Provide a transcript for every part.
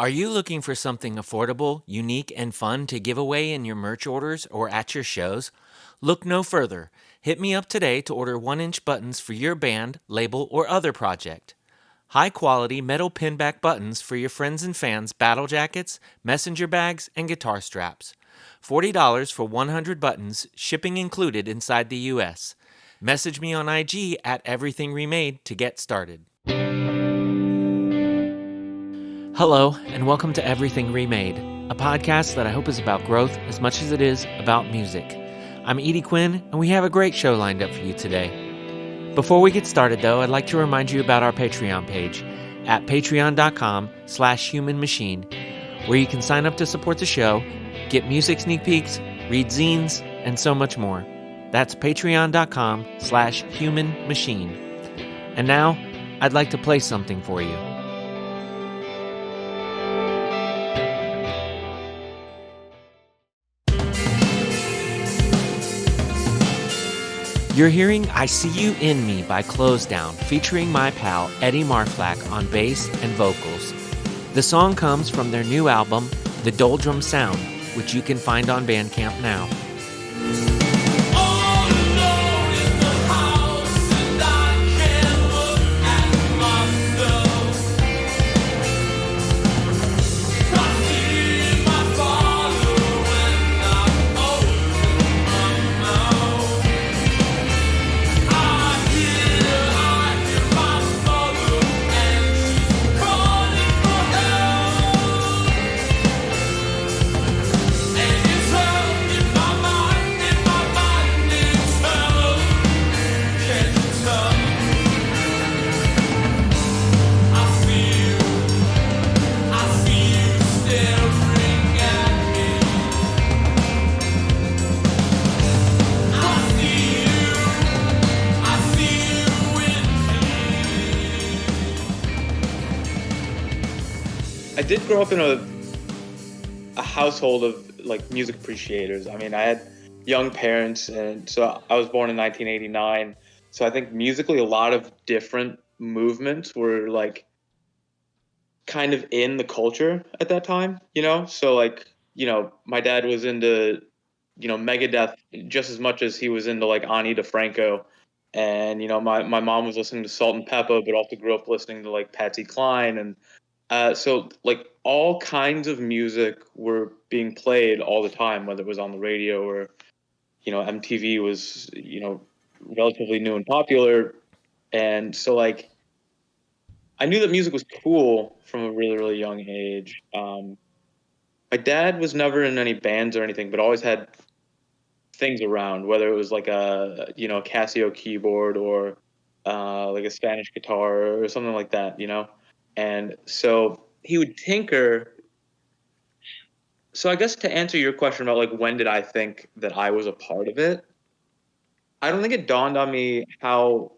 Are you looking for something affordable, unique, and fun to give away in your merch orders or at your shows? Look no further. Hit me up today to order 1-inch buttons for your band, label, or other project. High quality metal pinback buttons for your friends and fans' battle jackets, messenger bags, and guitar straps. $40 for 100 buttons, shipping included inside the US. Message me on IG at Everything Remade to get started. Hello, and welcome to Everything Remade, a podcast that I hope is about growth as much as it is about music. I'm Eddy Quinn, and we have a great show lined up for you today. Before we get started, though, I'd like to remind you about our Patreon page at patreon.com/humanmachine, where you can sign up to support the show, get music sneak peeks, read zines, and so much more. That's patreon.com/humanmachine. And now, I'd like to play something for you. You're hearing I See You In Me by Closedown, featuring my pal Eddy Marflak on bass and vocals. The song comes from their new album, The Doldrum Sound, which you can find on Bandcamp now. I did grow up in a household of like music appreciators. I mean, I had young parents, and so I was born in 1989. So I think musically, a lot of different movements were like kind of in the culture at that time, you know? So like, my dad was into, Megadeth just as much as he was into like Ani DeFranco. And, my mom was listening to Salt and Pepper, but also grew up listening to like Patsy Cline. And so like all kinds of music were being played all the time, whether it was on the radio or, MTV was, relatively new and popular. And so like, I knew that music was cool from a really, really young age. My dad was never in any bands or anything, but always had things around, whether it was like a Casio keyboard or like a Spanish guitar or something like that, And so he would tinker. So I guess to answer your question about like when did I think that I was a part of it, I don't think it dawned on me how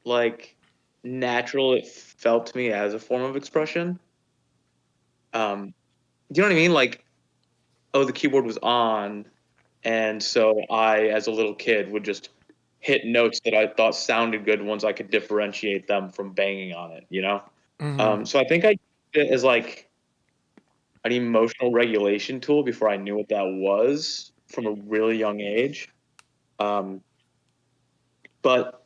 like natural it felt to me as a form of expression. Do you know what I mean? Like, oh, the keyboard was on, and so I, as a little kid, would just hit notes that I thought sounded good once I could differentiate them from banging on it, So I think I did it as like an emotional regulation tool before I knew what that was from a really young age. But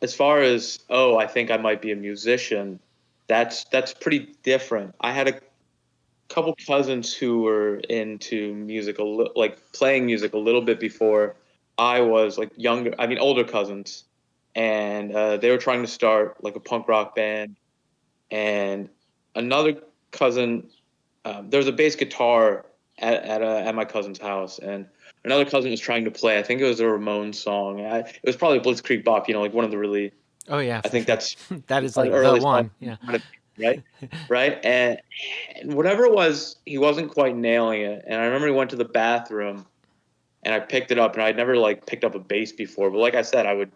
as far as, oh, I think I might be a musician, that's pretty different. I had a couple cousins who were into music, like playing music a little bit before I was, like older cousins. And they were trying to start like a punk rock band. And another cousin, there was a bass guitar at my cousin's house, and another cousin was trying to play. I think it was a Ramones song. It was probably Blitzkrieg Bop, like one of the really. Oh yeah, I think sure. that's That is one like of the the early one. songs, Yeah. right, right, and whatever it was, he wasn't quite nailing it. And I remember he went to the bathroom, and I picked it up, and I'd never like picked up a bass before, but like I said, I would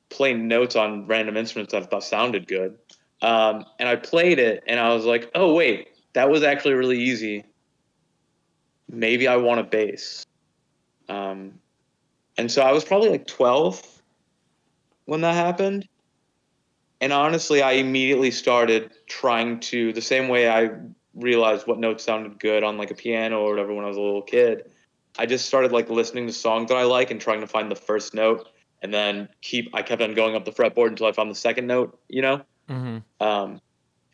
play notes on random instruments that I thought sounded good. And I played it, and I was like, oh, wait, that was actually really easy. Maybe I want a bass. And so I was probably like 12 when that happened. And honestly, I immediately started trying to, the same way I realize what notes sounded good on like a piano or whatever when I was a little kid, I just started like listening to songs that I like and trying to find the first note, and then I kept on going up the fretboard until I found the second note, you know? Mm-hmm. Um,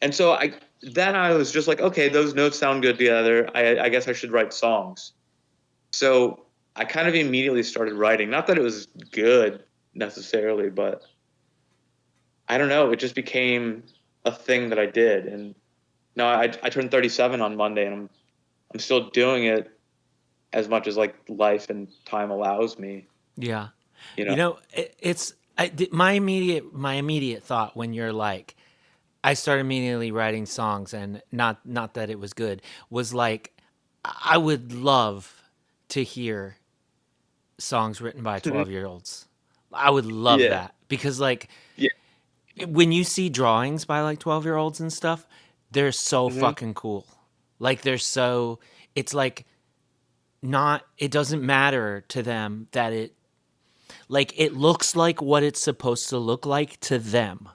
and so I was just like, okay, those notes sound good together. I guess I should write songs. So I kind of immediately started writing. Not that it was good necessarily, but I don't know. It just became a thing that I did. And no, I turned 37 on Monday, and I'm still doing it as much as like life and time allows me. Yeah. You You know. know, my immediate thought when you're like, I started immediately writing songs, and not that it was good, was like, I would love to hear songs written by 12-year-olds. I would love Yeah. that because like Yeah. when you see drawings by like 12-year-olds and stuff, they're so Hmm. fucking cool. Like they're so, it's like, not, it doesn't matter to them that it looks like what it's supposed to look like to them.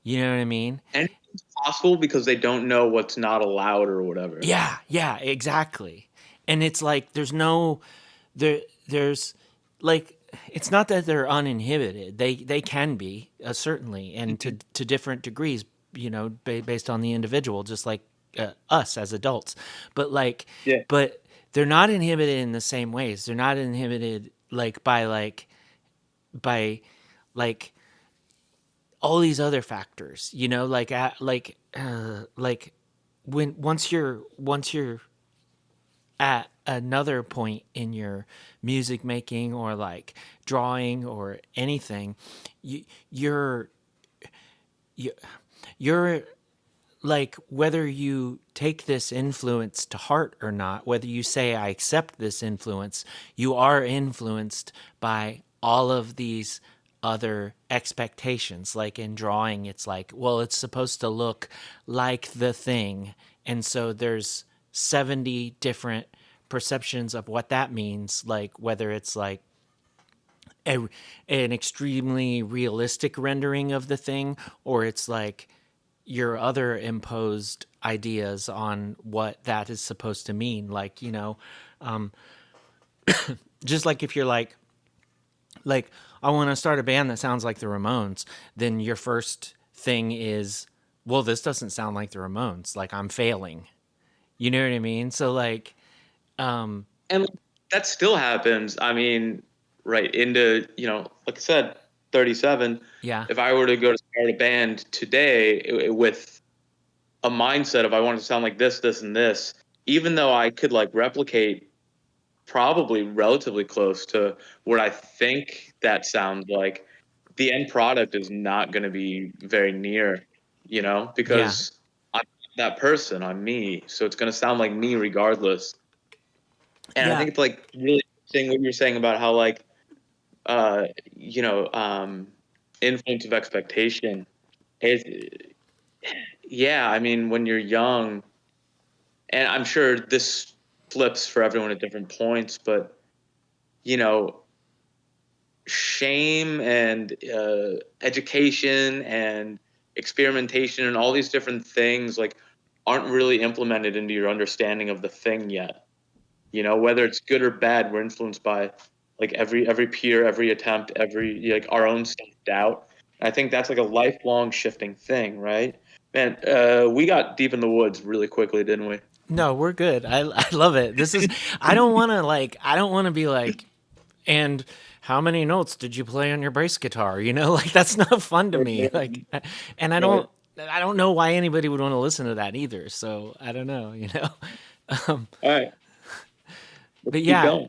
You know what I mean? And it's possible because they don't know what's not allowed or whatever. Yeah, yeah, exactly. And it's like there's like, it's not that they're uninhibited. They can be, certainly, and Mhm. to different degrees, based on the individual, just like us as adults. But like, Yeah. but they're not inhibited in the same ways. They're not inhibited like by like all these other factors, like when once you're at another point in your music making or like drawing or anything, you, you're you, you're like, whether you take this influence to heart or not, whether you say I accept this influence, you are influenced by all of these other expectations. Like in drawing, it's like, well, it's supposed to look like the thing. And so there's 70 different perceptions of what that means, like whether it's like a, an extremely realistic rendering of the thing, or it's like your other imposed ideas on what that is supposed to mean. Like, just like if you're like, I want to start a band that sounds like the Ramones, then your first thing is, well, this doesn't sound like the Ramones. Like, I'm failing. You know what I mean? So like, And that still happens. I mean, right into, like I said, 37. yeah, If I were to go to start a band today with a mindset of I want to sound like this, and this, even though I could like replicate probably relatively close to what I think that sounds like, the end product is not going to be very near, yeah, because I'm that person, I'm me. So it's going to sound like me regardless. And I yeah, think it's like really interesting what you're saying about how like uh you know um influence of expectation is, yeah, I mean, when you're young, and I'm sure this flips for everyone at different points, but you know shame and education and experimentation and all these different things like aren't really implemented into your understanding of the thing yet. Whether it's good or bad, we're influenced by like every peer, every attempt, every like our own self doubt. I think that's like a lifelong shifting thing, right? Man, we got deep in the woods really quickly, didn't we? no, we're good. I love it. This is, I don't want to be like, and how many notes did you play on your bass guitar? Like, that's not fun to me. Like, and I Right. don't, I don't know why anybody would want to listen to that either. So I don't know, All right, let's but keep yeah, going.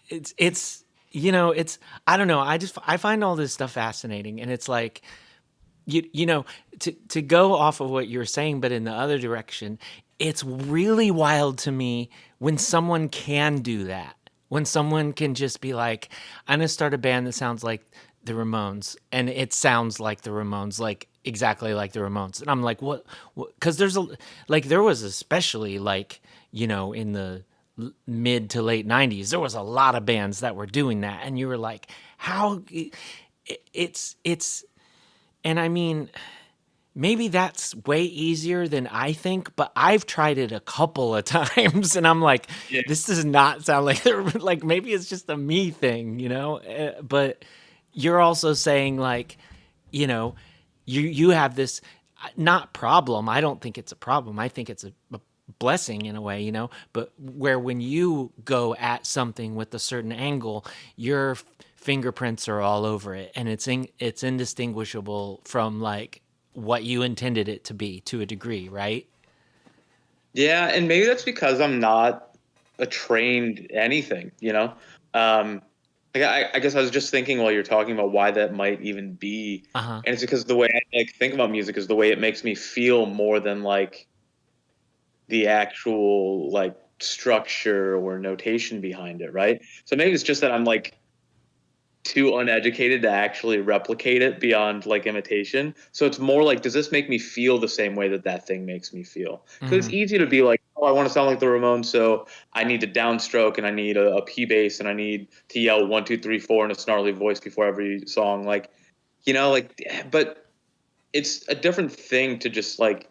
it's, I don't know. I find all this stuff fascinating, and it's like, you know to go off of what you were saying, but in the other direction, it's really wild to me when someone can do that, when someone can just be like, I'm gonna start a band that sounds like the Ramones, and it sounds like the Ramones, like exactly like the Ramones. And I'm like, what? Because there was, especially like, in the mid to late 90s, there was a lot of bands that were doing that, and you were like, how? It's and I mean, maybe that's way easier than I think, but I've tried it a couple of times and I'm like, Yeah. this does not sound like like maybe it's just a me thing, you know? But you're also saying like, you know, you have this not problem. I don't think it's a problem. I think it's a blessing in a way, you know, but where when you go at something with a certain angle, your fingerprints are all over it and it's indistinguishable from like what you intended it to be to a degree, right? Yeah, and maybe that's because I'm not a trained anything, you know? Um, like I guess I was just thinking while you're talking about why that might even be. Uh-huh. And it's because the way I like think about music is the way it makes me feel more than like the actual like structure or notation behind it, right? So maybe it's just that I'm like too uneducated to actually replicate it beyond like imitation. So it's more like, does this make me feel the same way that that thing makes me feel? Because Mm-hmm. it's easy to be like, oh, I want to sound like the Ramones, so I need to downstroke and I need a P bass and I need to yell 1, 2, 3, 4 in a snarly voice before every song. Like, like, but it's a different thing to just like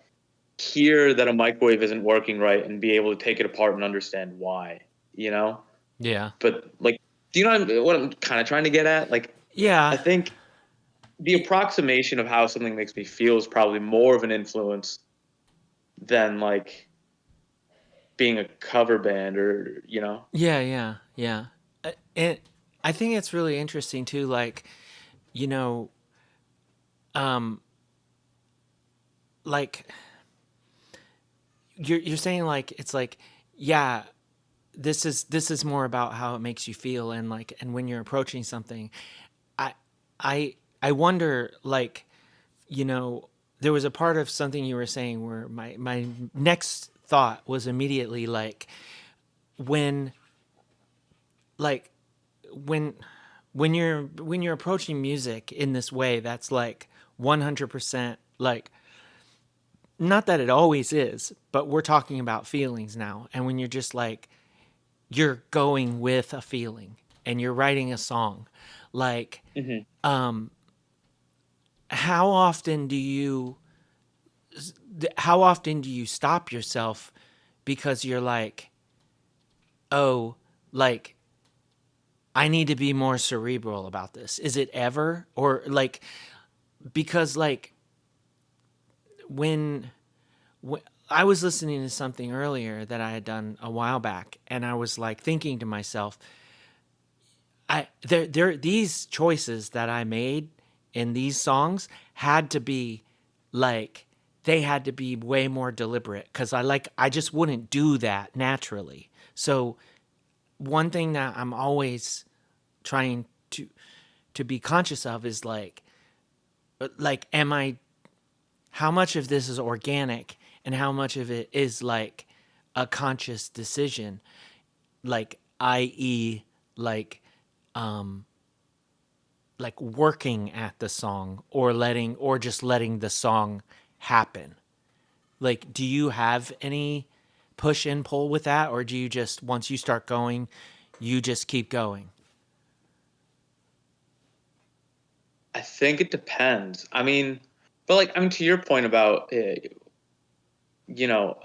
hear that a microwave isn't working right and be able to take it apart and understand why, you know? Yeah. But like, do you know what I'm kind of trying to get at? Like, I Yeah. think the approximation of how something makes me feel is probably more of an influence than like being a cover band or Yeah, yeah, yeah. And I think it's really interesting too, like, you know, um, like you're saying like it's like, yeah, this is more about how it makes you feel and like and when you're approaching something, I I wonder like, you know, there was a part of something you were saying where my next thought was immediately like when like when when you're approaching music in this way that's like 100% like not that it always is, but we're talking about feelings now. And when you're just like you're going with a feeling and you're writing a song, like hmm how often do you how often do you stop yourself because you're like, "Oh, like I need to be more cerebral about this." Is it ever or like because like when when I was listening to something earlier that I had done a while back, and I was like thinking to myself, I there these choices that I made in these songs had to be like they had to be way more deliberate because I just wouldn't do that naturally. So one thing that I'm always trying to be conscious of is like am I how much of this is organic and how much of it is like a conscious decision, like i.e. like like working at the song or just letting the song happen. Like do you have any push and pull with that or do you just once you start going you just keep going? I think it depends. I mean, but like, I mean, to your point about, you know,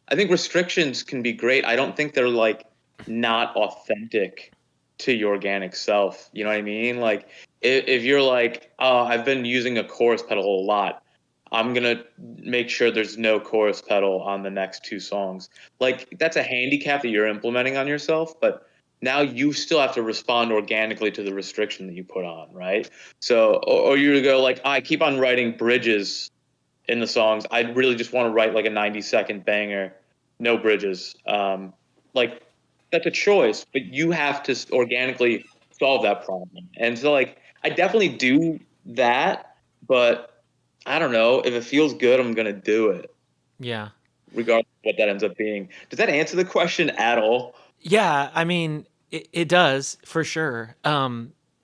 I think restrictions can be great. I don't think they're like not authentic to your organic self. You know what I mean? Like, if you're like, oh, I've been using a chorus pedal a lot, I'm gonna make sure there's no chorus pedal on the next two songs. Like, that's a handicap that you're implementing on yourself, but now you still have to respond organically to the restriction that you put on, right? So, or you go like, I keep on writing bridges in the songs. I really just want to write like a 90-second banger, no bridges. Like that's a choice, but you have to organically solve that problem. And so like I definitely do that, but I don't know if it feels good, I'm gonna do it, Yeah. regardless of what that ends up being. Does that answer the question at all? Yeah, I mean, it does for sure.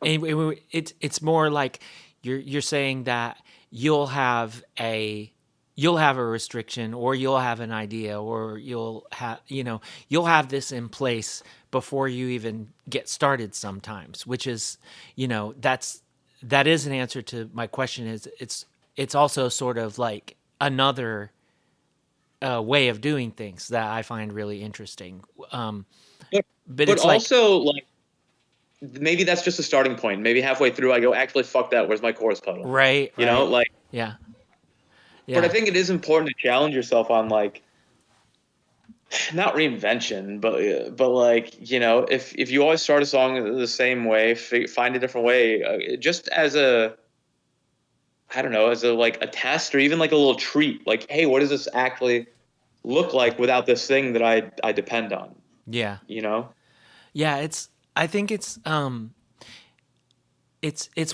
It's more like you're saying that you'll have a you'll have a restriction or you'll have an idea or you'll have you'll have this in place before you even get started sometimes, which is that is an answer to my question is it's also sort of like another way of doing things that I find really interesting. Um, but but but it's like, also like maybe that's just a starting point. Maybe halfway through I go, actually, fuck that. Where's my chorus pedal? right, You know, right, like. yeah, But I yeah, think it is important to challenge yourself on like not reinvention, but like if you always start a song the same way, find a different way, just as a I don't know, as a like a test or even like a little treat. Like, hey, what does this actually look like without this thing that I depend on? yeah, You know? yeah. I think it's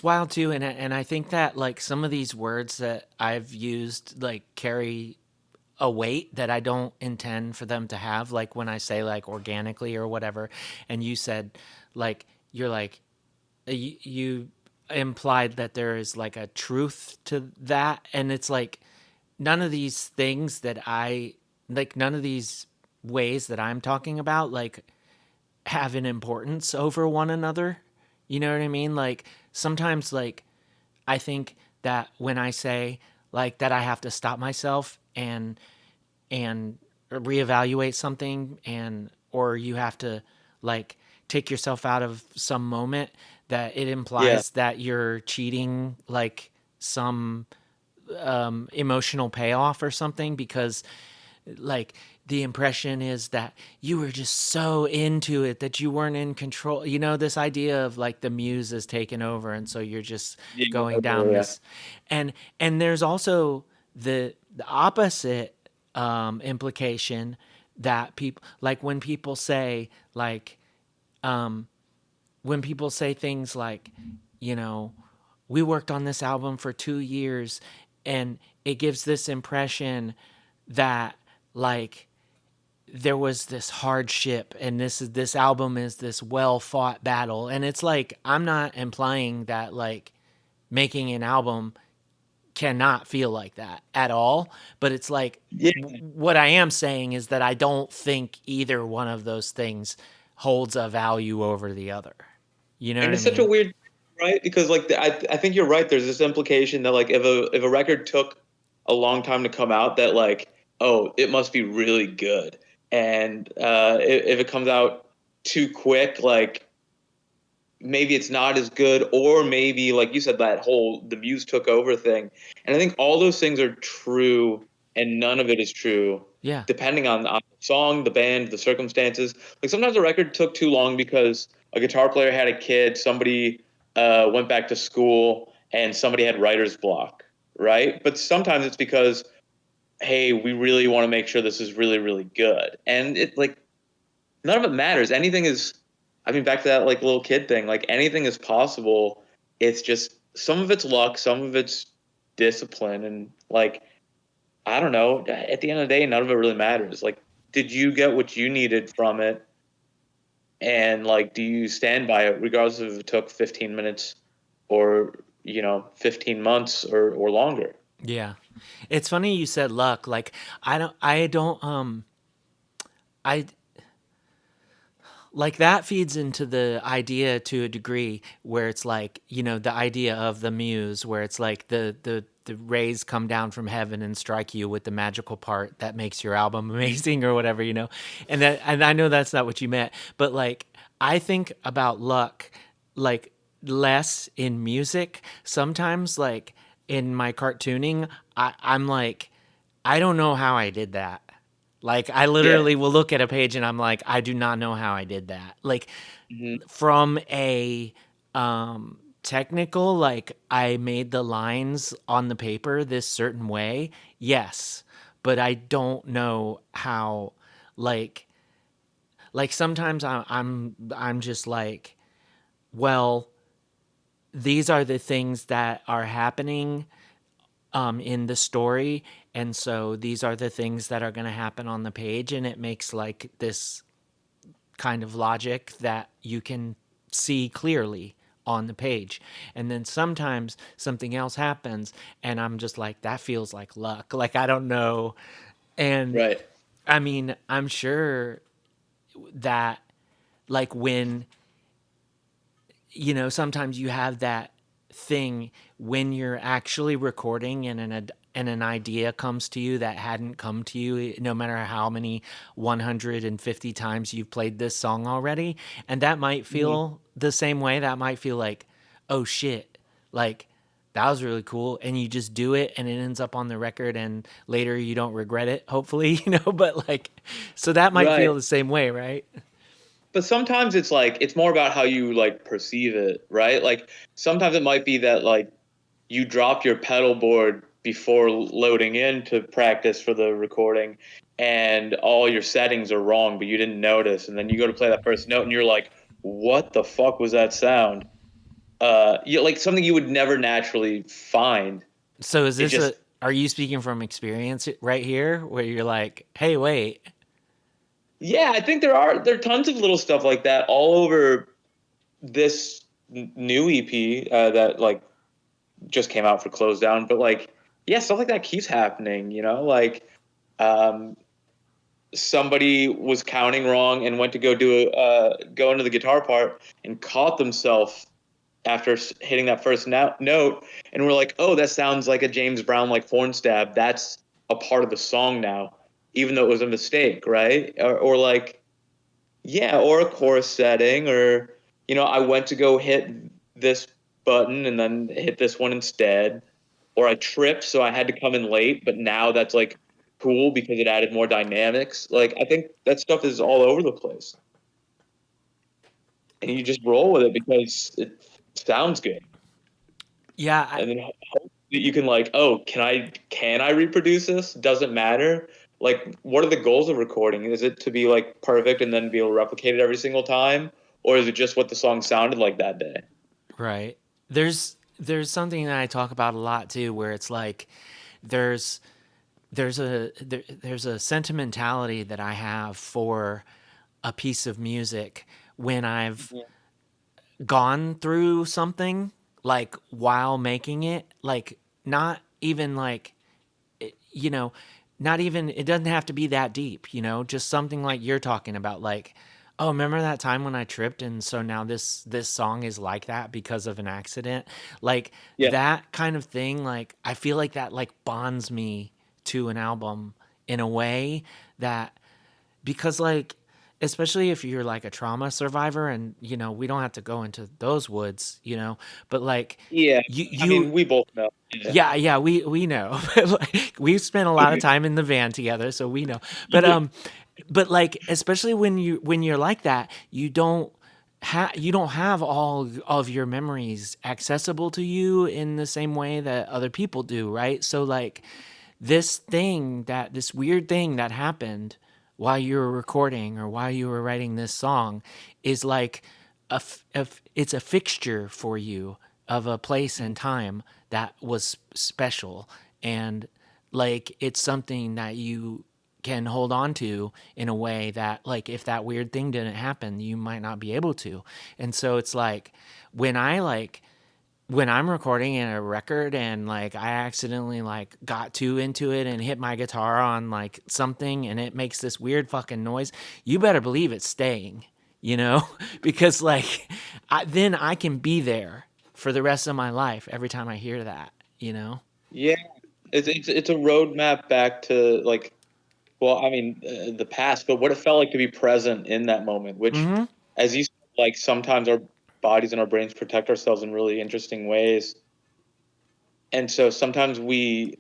wild too, and I think that like some of these words that I've used like carry a weight that I don't intend for them to have. Like when I say like organically or whatever, and you said like you're like you implied that there is like a truth to that, and it's like none of these things that I like, none of these ways that I'm talking about like have an importance over one another. You know what I mean? Like sometimes like I think that when I say like that I have to stop myself and reevaluate something, and or you have to like take yourself out of some moment, that it Yeah. implies that you're cheating like some emotional payoff or something, because like the impression is that you were just so into it that you weren't in control. You know, this idea of like the muse is taken over, and so you're just Yeah. going Yeah. down Yeah. this, and there's also the opposite implication that people like when people say things like, you know, we worked on this album for 2 years, and it gives this impression that like there was this hardship, and this album is this well fought battle, and it's like I'm not implying that like making an album cannot feel like that at all, but it's like Yeah. what I am saying is that I don't think either one of those things holds a value over the other. You know what And I it's such a mean? weird, right? Because like I think you're right. There's this implication that like if a record took a long time to come out, that like oh it must be really good, and if it comes out too quick, like maybe it's not as good, or maybe like you said that whole the muse took over thing. And I think all those things are true, and none of it is true Yeah. depending on the song, the band, the circumstances. Like sometimes a record took too long because a guitar player had a kid, somebody went back to school, and somebody had writer's block, right? But sometimes it's because hey, we really want to make sure this is really really good, and it like none of it matters. Anything is, I mean, back to that like little kid thing. Like anything is possible. It's just some of it's luck, some of it's discipline, and like I don't know. At the end of the day, none of it really matters. Like, did you get what you needed from it, and like, do you stand by it, regardless if it took 15 minutes or 15 months or longer? Yeah. It's funny you said luck. Like I like that feeds into the idea to a degree where it's like, you know, the idea of the muse, where it's like the rays come down from heaven and strike you with the magical part that makes your album amazing or whatever, you know. And I know that's not what you meant, but like I think about luck like less in music. Sometimes like in my cartooning, I'm like, I don't know how I did that. Like I Yeah. literally will look at a page and I'm like, I do not know how I did that. Like Hmm. from a technical, like I made the lines on the paper this certain way, yes, but I don't know how. Like sometimes I'm just like, well, these are the things that are happening in the story, and so these are the things that are going to happen on the page, and it makes like this kind of logic that you can see clearly on the page. And then sometimes something else happens and I'm just like, that feels like luck. Like I don't know. And Right. I mean, I'm sure that like when, you know, sometimes you have that thing when you're actually recording and an idea comes to you that hadn't come to you no matter how many 150 times you've played this song already, and that might Mhm. feel the same way. That might feel like, oh shit, like that was really cool, and you just do it and it ends up on the record, and later you don't regret it, hopefully, but like, so that might Right. feel the same way, right? But sometimes it's like it's more about how you like perceive it, right? Like sometimes it might be that like you drop your pedal board before loading in to practice for the recording and all your settings are wrong but you didn't notice, and then you go to play that first note and you're like, what the fuck was that sound? You like something you would never naturally find. So is It this just, are you speaking from experience right here where you're like, hey, wait, yeah, I think there are tons of little stuff like that all over this new EP that like just came out for Closedown, but like, yeah, stuff like that keeps happening, like um somebody was counting wrong and went to go into the guitar part and caught themselves after hitting that first note, and we're like, oh, that sounds like a James Brown like horn stab. That's a part of the song now, even though it was a mistake, right? Or like, yeah, or a chorus setting, or I went to go hit this button and then hit this one instead, or I tripped so I had to come in late, but now that's like cool because it added more dynamics. Like I think that stuff is all over the place, and you just roll with it because it sounds good, yeah, and then hope that you can like, oh, can I reproduce this? Doesn't matter. Like, what are the goals of recording? Is it to be like perfect and then be able to replicate it every single time, or is it just what the song sounded like that day? right. There's something that I talk about a lot too, where it's like there's there's a sentimentality that I have for a piece of music when I've Yeah. gone through something like while making it, like not even like you know, not even, it doesn't have to be that deep, just something like you're talking about, like, oh, remember that time when I tripped and so now this song is like that because of an accident? Like Yeah. that kind of thing, like I feel like that like bonds me to an album in a way that, because like, especially if you're like a trauma survivor, and we don't have to go into those woods, but like Yeah. you I mean, you we both know. Yeah. yeah, we know. Like, we've spent a lot of time in the van together, so we know. But but like, especially when you're like that, you don't have all of your memories accessible to you in the same way that other people do, right? So like, this weird thing that happened while you were recording or while you were writing this song is like it's a fixture for you of a place and time that was special, and like it's something that you can hold on to in a way that, like, if that weird thing didn't happen, you might not be able to. And so it's like when I like when I'm recording in a record and like I accidentally like got too into it and hit my guitar on like something and it makes this weird fucking noise, you better believe it's staying, because like then I can be there for the rest of my life every time I hear that. Yeah. It's a roadmap back to like, well, I mean, the past, but what it felt like to be present in that moment, which, Mm-hmm. as you said, like sometimes our bodies and our brains protect ourselves in really interesting ways. And so sometimes we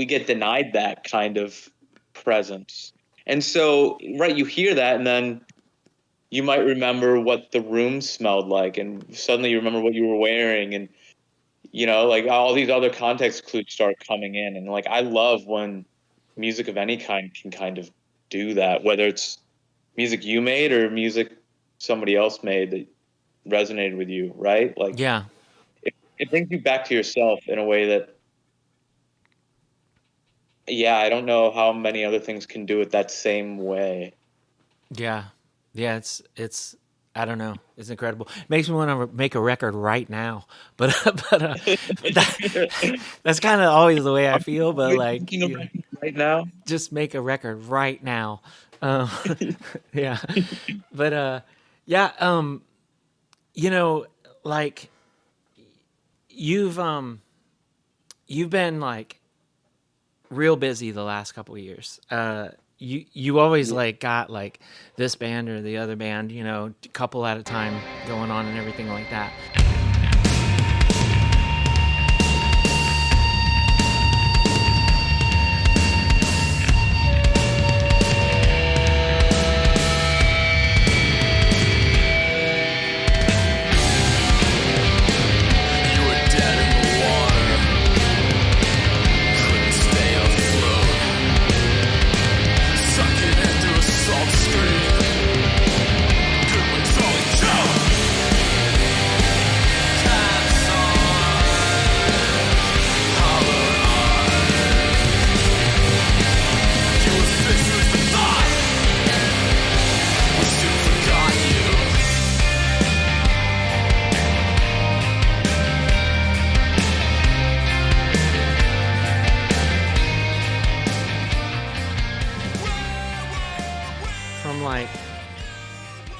get denied that kind of presence. And so, right, you hear that and then you might remember what the room smelled like and suddenly you remember what you were wearing, and like all these other context clues start coming in, and like I love when music of any kind can kind of do that, whether it's music you made or music somebody else made that resonated with you, right? Like Yeah. it brings you back to yourself in a way that, yeah, I don't know how many other things can do it that same way. Yeah. Yeah, it's I don't know. It's incredible. Makes me want to make a record right now. But but that's kind of always the way I I'm feel, but always like, thinking of it right now. just make a record right now. Um yeah. But yeah, you know, like you've been like real busy the last couple of years. You always Yeah. like got like this band or the other band, you know, a couple at a time going on and everything like that. From like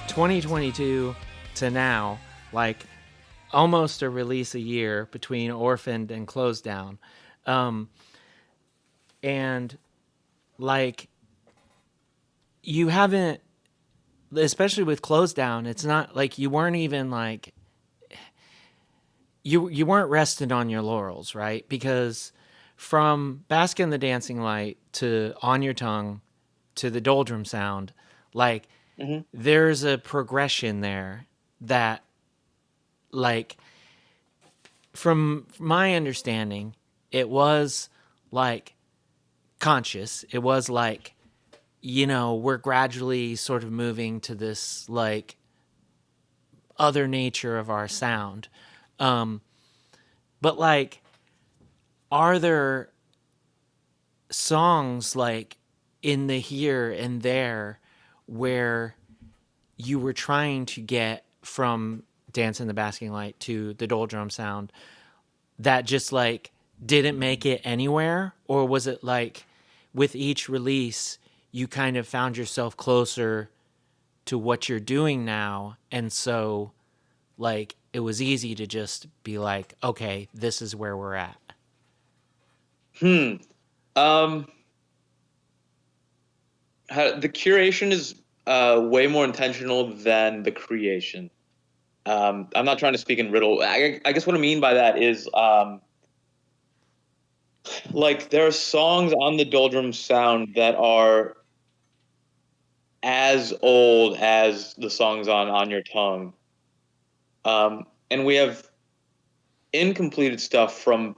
2022 to now, like almost a release a year between Orphaned and Closedown. Um, and like you haven't, especially with Closedown, it's not like you weren't even like you weren't resting on your laurels, right? Because from Bask in the Dancing Light to On Your Tongue to the Doldrum Sound, like Hmm. there's a progression there that like from my understanding, it was like conscious. It was like, you know, we're gradually sort of moving to this like other nature of our sound. Um, but like, are there songs like in the here and there where you were trying to get from Dance in the Basking Light to the Doldrum Sound that just like didn't make it anywhere? Or was it like with each release, you kind of found yourself closer to what you're doing now? And so, like, it was easy to just be like, okay, this is where we're at. Hmm. Um, the curation is way more intentional than the creation. I'm not trying to speak in riddle. I guess what I mean by that is like there are songs on the Doldrum Sound that are as old as the songs on Your Tongue. And we have incompleted stuff from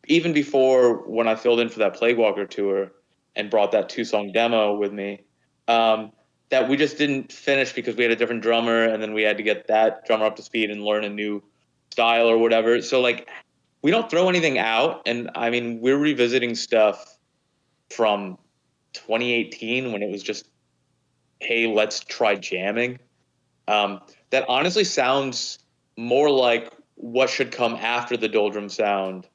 even before when I filled in for that Plague Walker tour and brought that 2-song demo with me. Um, that we just didn't finish because we had a different drummer, and then we had to get that drummer up to speed and learn a new style or whatever. So like, we don't throw anything out, and I mean, we're revisiting stuff from 2018 when it was just, hey, let's try jamming. That honestly sounds more like what should come after the Doldrum Sound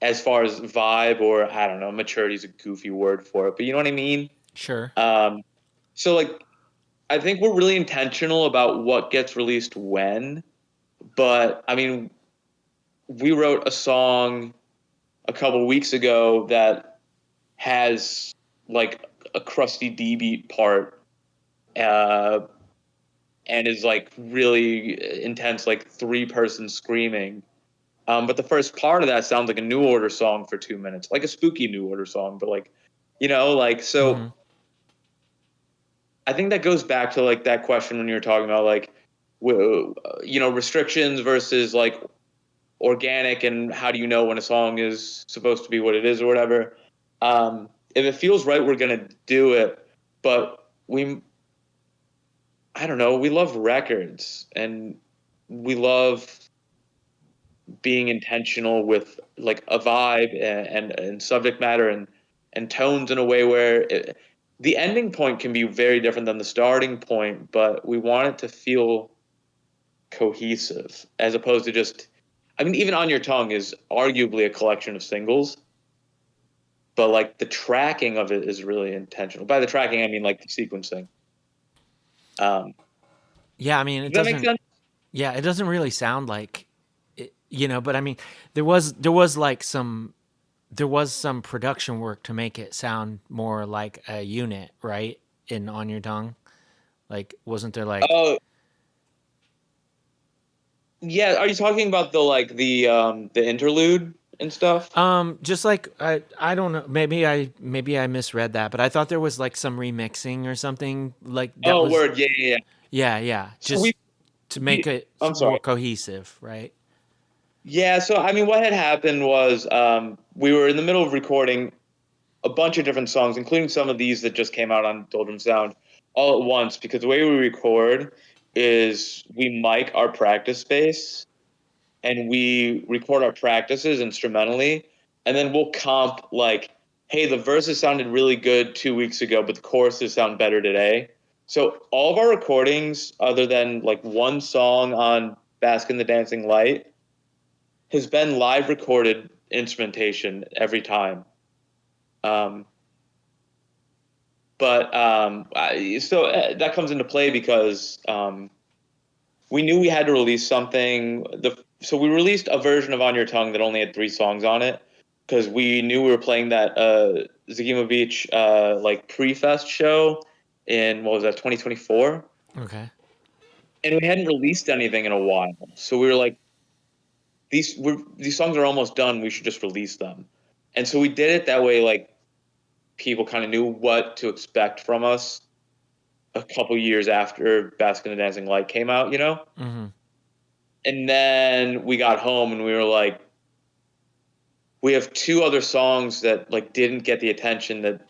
as far as vibe, or I don't know, maturity is a goofy word for it, but you know what I mean? Sure. Um, so like, I think we're really intentional about what gets released when, but I mean, we wrote a song a couple weeks ago that has like a crusty D beat part, uh, and is like really intense, like 3-person screaming. But the first part of that sounds like a New Order song for 2 minutes, like a spooky New Order song, but like, you know, like, Mm-hmm. so I think that goes back to like that question when you were talking about like, you know, restrictions versus like organic, and how do you know when a song is supposed to be what it is or whatever. If it feels right, we're gonna do it. But I don't know, we love records, and we love being intentional with like a vibe and subject matter and tones in a way where the ending point can be very different than the starting point, but we want it to feel cohesive as opposed to just, I mean, even On Your Tongue is arguably a collection of singles, but like the tracking of it is really intentional. By the tracking, I mean like the sequencing. Um, Yeah, I mean, it does that make doesn't. sense? Yeah, it doesn't really sound like it. But I mean, there was like some production work to make it sound more like a unit, right? In On Your Tongue, like wasn't there like Oh, yeah. Are you talking about the interlude and stuff? just like I don't know, maybe I misread that, but I thought there was like some remixing or something like that Oh, was word. Yeah, yeah, yeah. yeah, So just to make we it I'm more sorry. cohesive, right? Yeah. So I mean, what had happened was we were in the middle of recording a bunch of different songs, including some of these that just came out on Doldrum Sound all at once. Because the way we record is we mic our practice space and we record our practices instrumentally, and then we'll comp like, hey, the verses sounded really good 2 weeks ago, but the choruses sound better today. So all of our recordings, other than like one song on Bask in the Dancing Light, has been live recorded instrumentation every time. Um, but that comes into play because we knew we had to release something. So we released a version of On Your Tongue that only had 3 songs on it because we knew we were playing that Zagima Beach like pre-fest show in what was that 2024, Okay. and we hadn't released anything in a while. So we were like, these songs are almost done. We should just release them, and so we did it that way. Like people kind of knew what to expect from us a couple years after Baskin and Dancing Light came out, you know? Mm-hmm. And then we got home and we were like, we have 2 other songs that like didn't get the attention that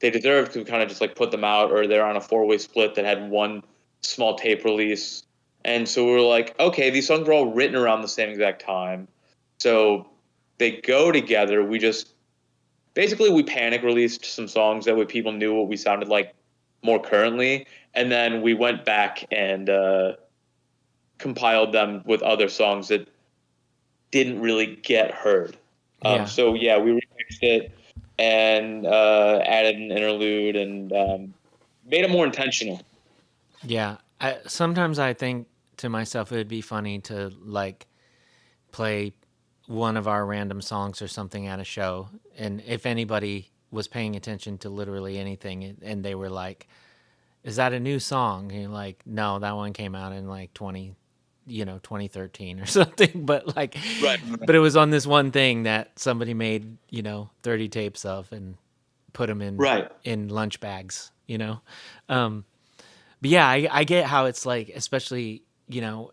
they deserved to kind of just like put them out, or they're on a 4-way split that had one small tape release. And so we were like, okay, these songs were all written around the same exact time. So they go together. We just basically we panic released some songs that way people knew what we sounded like more currently, and then we went back and compiled them with other songs that didn't really get heard. Yeah. So yeah, we remixed it and added an interlude and made it more intentional. Yeah. Sometimes I think to myself it would be funny to like play one of our random songs or something at a show, and if anybody was paying attention to literally anything and they were like, "Is that a new song?" And you're like, "No, that one came out in like 2013 or something." But like, Right. but it was on this one thing that somebody made 30 tapes of and put them in Right. lunch bags. Um, but yeah, I get how it's like, especially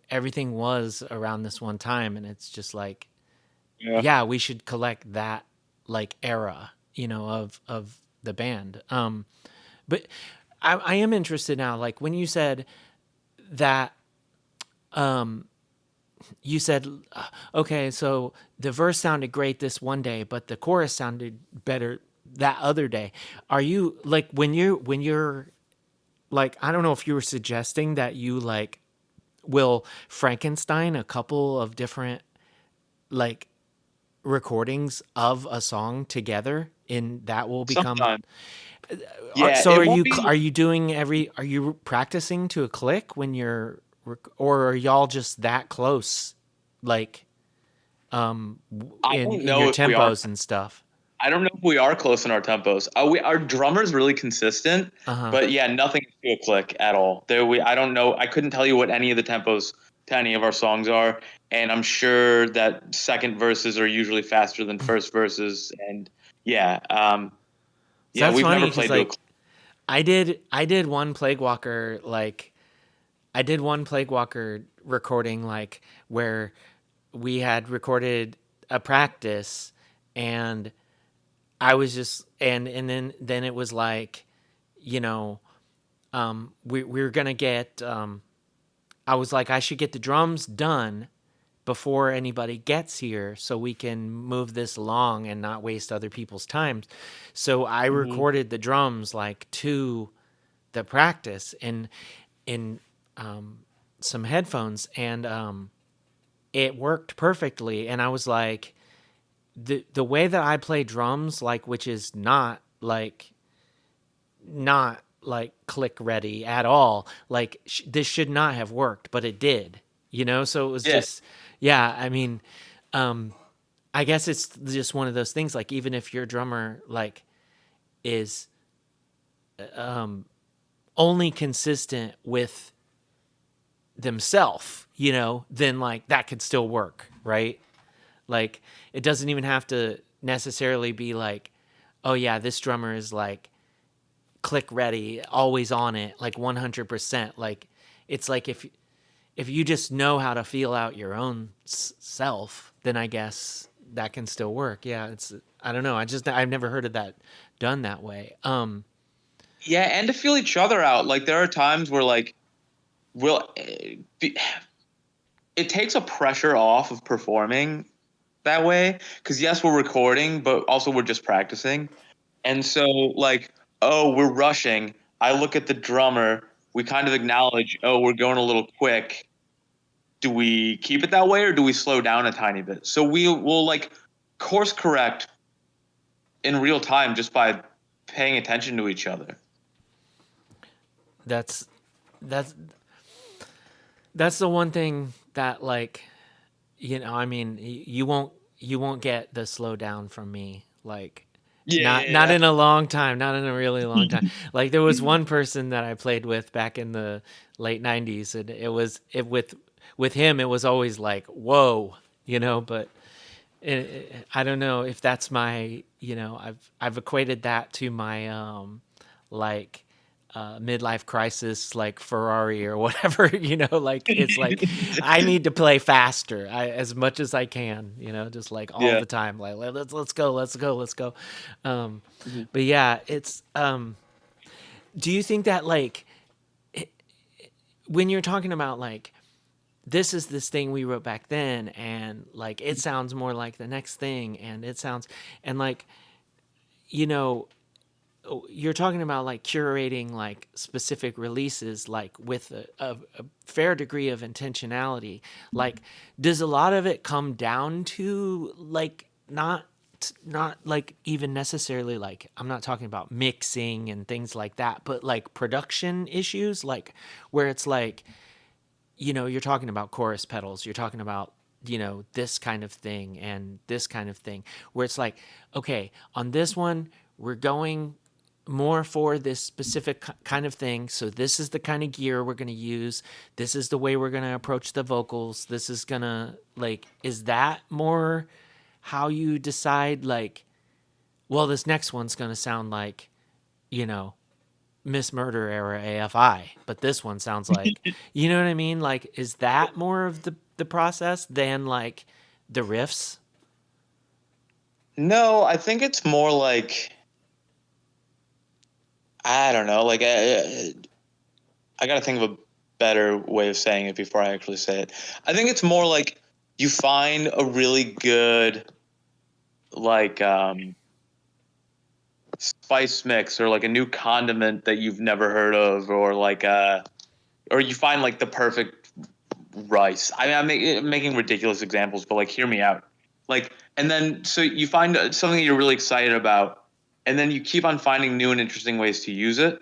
everything was around this one time, and it's just like, Yeah. yeah, we should collect that like era, of the band. But I am interested now, like when you said that, you said, okay, so the verse sounded great this one day, but the chorus sounded better that other day. Are you like when you're like, I don't know if you were suggesting that you like will Frankenstein a couple of different like recordings of a song together and that will become. Sometimes. Yeah, So it are won't you be. are you doing are you practicing to a click when you're or are y'all just that close, like I in don't your know if we are. tempos and stuff? I don't know if we are close in our tempos. Our drummer's really consistent, Uh-huh. but yeah, nothing to a click at all. I don't know. I couldn't tell you what any of the tempos to any of our songs are, and I'm sure that second verses are usually faster than first verses. And yeah, So yeah, that's we've never funny because played to a like click. I did one Plague Walker, like I did one Plague Walker recording, like where we had recorded a practice, and I was just and then it was like, you know we were gonna get, I was like, I should get the drums done before anybody gets here so we can move this along and not waste other people's time. So I Hmm. recorded the drums like to the practice in some headphones, and it worked perfectly. And I was like, the way that I play drums, like, which is not like click ready at all, like this should not have worked, but it did. So it was Yeah. just, yeah, I mean, um I guess it's just one of those things, like, even if your drummer, like, is only consistent with themselves, then, like, that could still work, right? Like, it doesn't even have to necessarily be like, oh yeah, this drummer is like click ready, always on it, like 100%. Like, it's like, if you just know how to feel out your own self, then I guess that can still work. Yeah, it's, I don't know. I've never heard of that done that way. Yeah, and to feel each other out. Like there are times where like we'll it takes a pressure off of performing that way because yes, we're recording, but also we're just practicing. And so like, oh, we're rushing. I look at the drummer. We kind of acknowledge, oh, we're going a little quick. Do we keep it that way or do we slow down a tiny bit? So will like course correct in real time just by paying attention to each other. that's that's that's the one thing that, like, I mean, you won't get the slow down from me, like, not Yeah, in a long time, not in a really long time. Like, there was one person that I played with back in the late 90s, and with him it was always like, whoa, but I don't know if that's my, I've equated that to my like midlife crisis, like Ferrari or whatever. Like, it's like I need to play faster, as much as I can, just like all yeah. the time, like, let's go, let's go, let's go. um Mhm. but yeah, it's do you think that, like, when you're talking about, like, this thing we wrote back then, and like it sounds more like the next thing, and it sounds, and like, you know you're talking about, like, curating, like, specific releases, like, with a fair degree of intentionality. Like, does a lot of it come down to, like, not like even necessarily, like, I'm not talking about mixing and things like that, but like production issues, like, where it's like, you're talking about chorus pedals, you're talking about, this kind of thing and this kind of thing, where it's like, okay, on this one, we're going more for this specific kind of thing. So this is the kind of gear we're going to use. This is the way we're going to approach the vocals. This is going to, like, is that more how you decide, like, well, this next one's going to sound like, you know, Miss Murder era AFI, but this one sounds like, you know what I mean? Like, is that more of the process than, like, the riffs? No, I think it's more like I don't know. Like I got to think of a better way of saying it before I actually say it. I think it's more like you find a really good like spice mix or like a new condiment that you've never heard of, or like or you find like the perfect rice. I mean, I'm making ridiculous examples, but like hear me out. Like, and then so you find something you're really excited about, and then you keep on finding new and interesting ways to use it.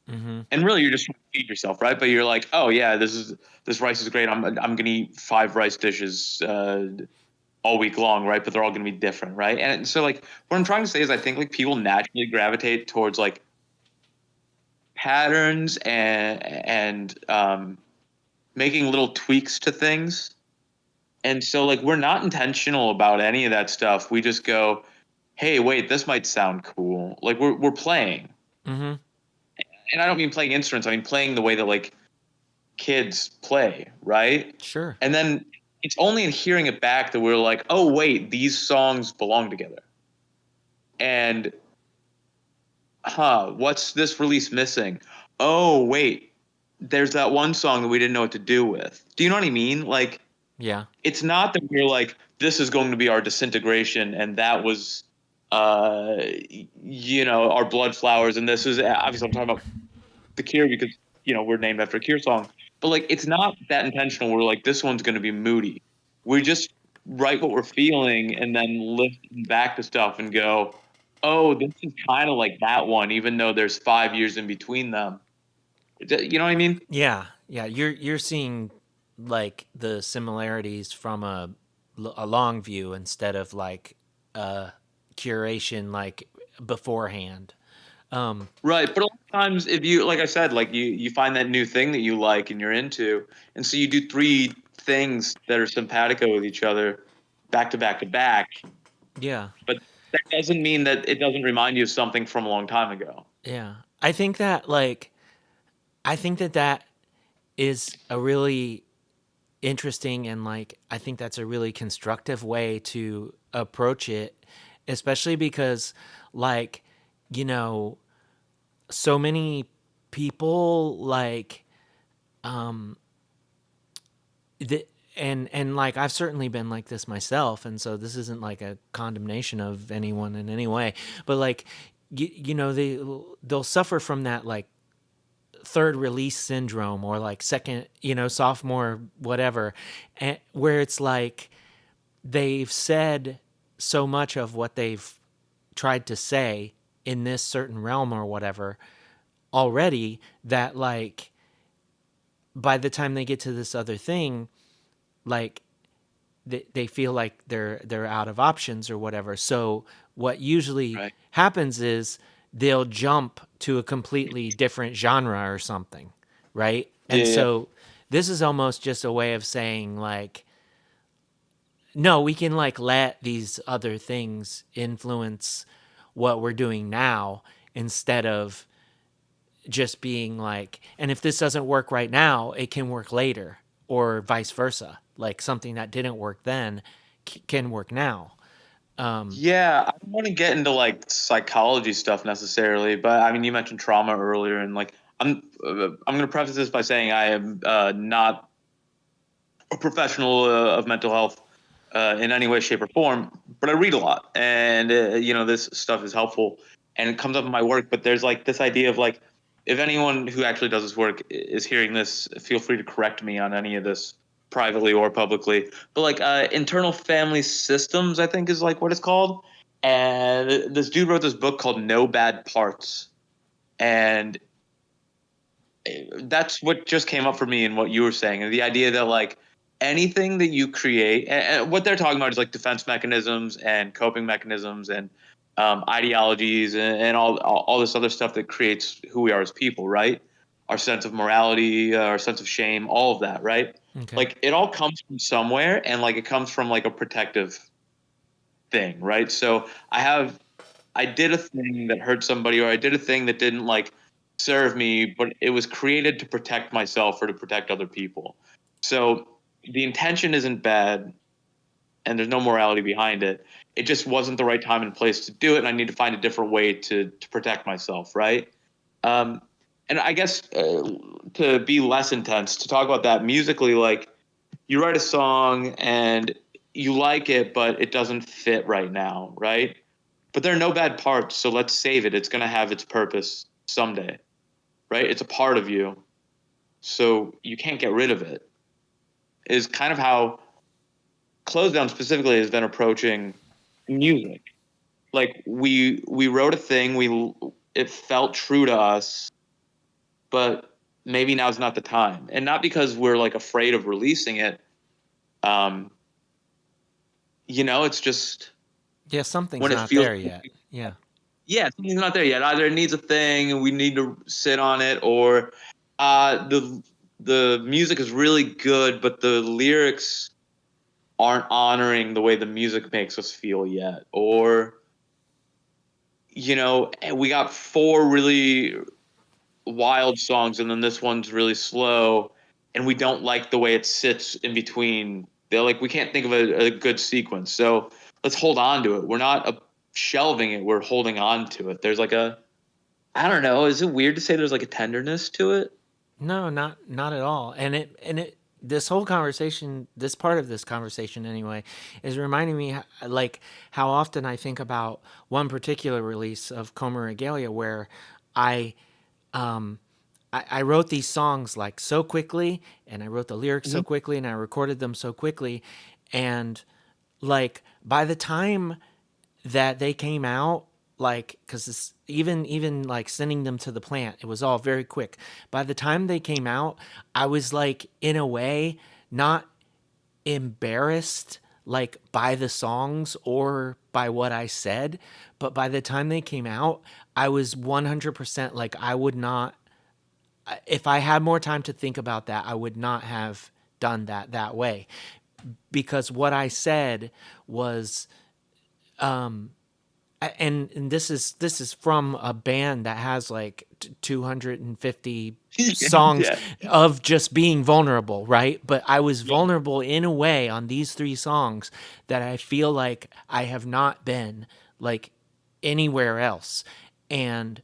Mm-hmm. And really, you're just trying to feed yourself, right? But you're like, oh yeah, this rice is great. I'm gonna eat 5 rice dishes all week long, right? But they're all gonna be different, right? And so like what I'm trying to say is I think like people naturally gravitate towards like patterns and making little tweaks to things. And so like we're not intentional about any of that stuff. We just go, hey, wait, this might sound cool. Like we're playing, Mm-hmm. and I don't mean playing instruments. I mean playing the way that like kids play, right? Sure. And then it's only in hearing it back that we're like, oh wait, these songs belong together. And what's this release missing? Oh wait, there's that one song that we didn't know what to do with. Do you know what I mean? Like Yeah. it's not that we're like this is going to be our disintegration and that was uh our blood flowers, and this is obviously I'm talking about the Cure because we're named after a Cure song. But like it's not that intentional. We're like this one's going to be moody. We just write what we're feeling and then listen back to stuff and go, oh, this is kind of like that one, even though there's 5 years in between them. You know what I mean? Yeah. Yeah. You're seeing. like the similarities from a long view instead of like curation like beforehand. Right, but a lot of times, if you, like I said, like you find that new thing that you like and you're into, and so you do three things that are simpatico with each other, back to back to back. Yeah. But that doesn't mean that it doesn't remind you of something from a long time ago. Yeah. I think that that is a really interesting, and like I think that's a really constructive way to approach it, especially because like you know so many people like the and like I've certainly been like this myself, and so this isn't like a condemnation of anyone in any way, but like you know they'll suffer from that like third release syndrome or like second, sophomore whatever, and where it's like they've said so much of what they've tried to say in this certain realm or whatever already that like by the time they get to this other thing, like they feel like they're out of options or whatever. So what usually Right. happens is they'll jump to a completely different genre or something, right? Yeah, And yeah, so this is almost just a way of saying like, no, we can like let these other things influence what we're doing now instead of just being like, and if this doesn't work right now, it can work later, or vice versa. Like something that didn't work then can work now. yeah. I don't want to get into like psychology stuff necessarily, but I mean, you mentioned trauma earlier, and like I'm going to preface this by saying I am not a professional of mental health in any way, shape, or form, but I read a lot, and this stuff is helpful, and it comes up in my work. But there's like this idea of like, if anyone who actually does this work is hearing this, feel free to correct me on any of this privately or publicly. But like internal family systems, I think is like what it's called. And this dude wrote this book called No Bad Parts, and that's what just came up for me in what you were saying, and the idea that like anything that you create, and what they're talking about is like defense mechanisms and coping mechanisms and ideologies and all this other stuff that creates who we are as people, right? Our sense of morality, our sense of shame, all of that, right? Okay. Like it all comes from somewhere, and like it comes from like a protective thing, right? So I did a thing that hurt somebody, or I did a thing that didn't like serve me, but it was created to protect myself or to protect other people. So the intention isn't bad, and there's no morality behind it. It just wasn't the right time and place to do it, and I need to find a different way to protect myself, right? Um, and I guess to be less intense, to talk about that musically, like you write a song and you like it, but it doesn't fit right now, right? But there are no bad parts, so let's save it. It's going to have its purpose someday, right? It's a part of you, so you can't get rid of it. Is kind of how Closedown specifically has been approaching music. Like we wrote a thing, we it felt true to us, but maybe now's not the time, and not because we're like afraid of releasing it. Um, it's just Yeah, something's when it not feels, there yet. Yeah. yeah, something's not there yet. Either it needs a thing and we need to sit on it, or the music is really good, but the lyrics aren't honoring the way the music makes us feel yet. Or we got four really wild songs, and then this one's really slow, and we don't like the way it sits in between. They're like, we can't think of a good sequence, so let's hold on to it. We're not shelving it, we're holding on to it. There's like a, I don't know, is it weird to say there's like a tenderness to it? No, not at all. And it this whole conversation, this part of this conversation anyway, is reminding me like how often I think about one particular release of Coma Regalia where I um I wrote these songs like so quickly, and I wrote the lyrics so Mhm. quickly, and I recorded them so quickly, and like by the time that they came out, like because even like sending them to the plant, it was all very quick. By the time they came out, I was like in a way not embarrassed like by the songs or by what I said, but by the time they came out, I was 100% like I would not, if I had more time to think about that, I would not have done that way, because what I said was, and this is from a band that has like 250 songs Yeah. of just being vulnerable, right? But I was vulnerable in a way on these three songs that I feel like I have not been like anywhere else. And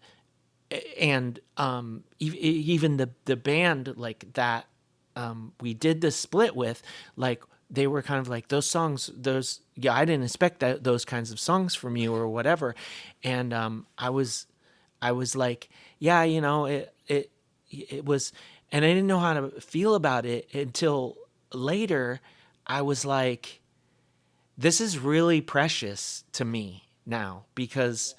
even the band like that, we did the split with, like they were kind of like those songs, those, yeah, I didn't expect those kinds of songs from you or whatever. And I was like, yeah, it was, and I didn't know how to feel about it until later. I was like, this is really precious to me now, because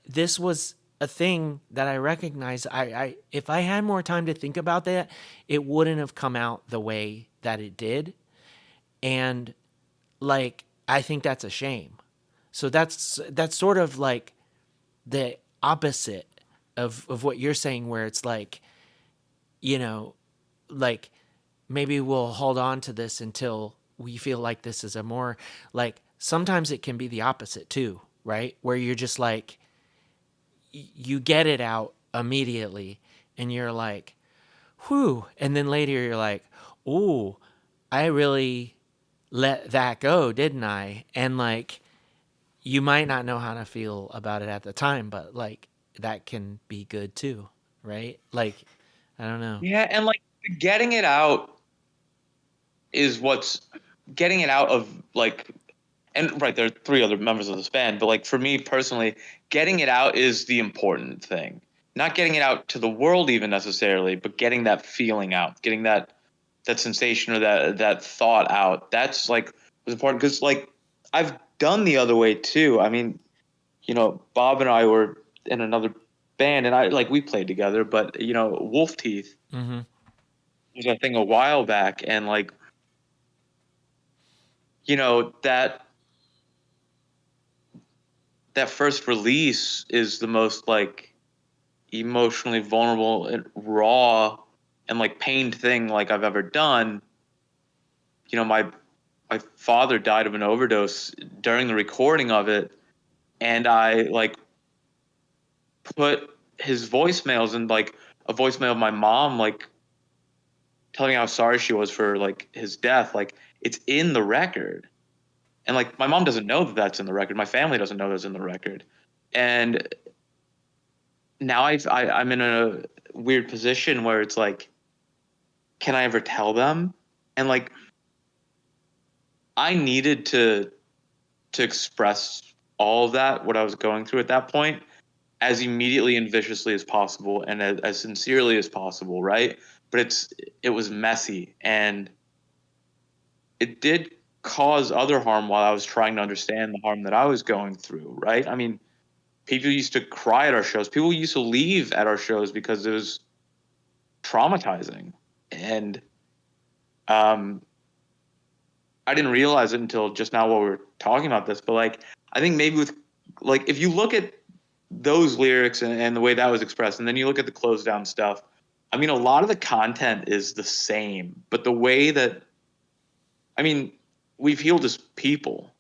this was a thing that I recognized. I if I had more time to think about that, it wouldn't have come out the way that it did. And like I think that's a shame. So that's sort of like the opposite of what you're saying, where it's like, you know, like maybe we'll hold on to this until we feel like this is a more, like sometimes it can be the opposite too, right? Where you're just like, you get it out immediately and you're like, whew. And then later you're like, ooh, I really let that go, didn't I? And like, you might not know how to feel about it at the time, but like, that can be good too, right? Like, I don't know. Yeah, and like getting it out is what's getting it out of like, and right, there are three other members of this band, but like for me personally, getting it out is the important thing. Not getting it out to the world even necessarily, but getting that feeling out, getting that sensation or that thought out. That's like was important because like I've done the other way too. I mean, Bob and I were in another band, and I like we played together, but Wolf Teeth Mm-hmm. was a thing a while back, and like that first release is the most like emotionally vulnerable and raw and like pained thing like I've ever done. My father died of an overdose during the recording of it, and I like put his voicemails and like a voicemail of my mom like telling me how sorry she was for like his death, like it's in the record. And like my mom doesn't know that that's in the record, my family doesn't know that's in the record. And now I'm in a weird position where it's like, can I ever tell them? And like I needed to express all of that, what I was going through at that point, as immediately and viciously as possible and as sincerely as possible, right? But it was messy, and it did cause other harm while I was trying to understand the harm that I was going through, right? I mean, people used to cry at our shows. People used to leave at our shows because it was traumatizing. And um, I didn't realize it until just now while we were talking about this. But like, I think maybe with like, if you look at those lyrics and the way that was expressed, and then you look at the Closedown stuff, I mean, a lot of the content is the same, but the way that, I mean, we've healed as people.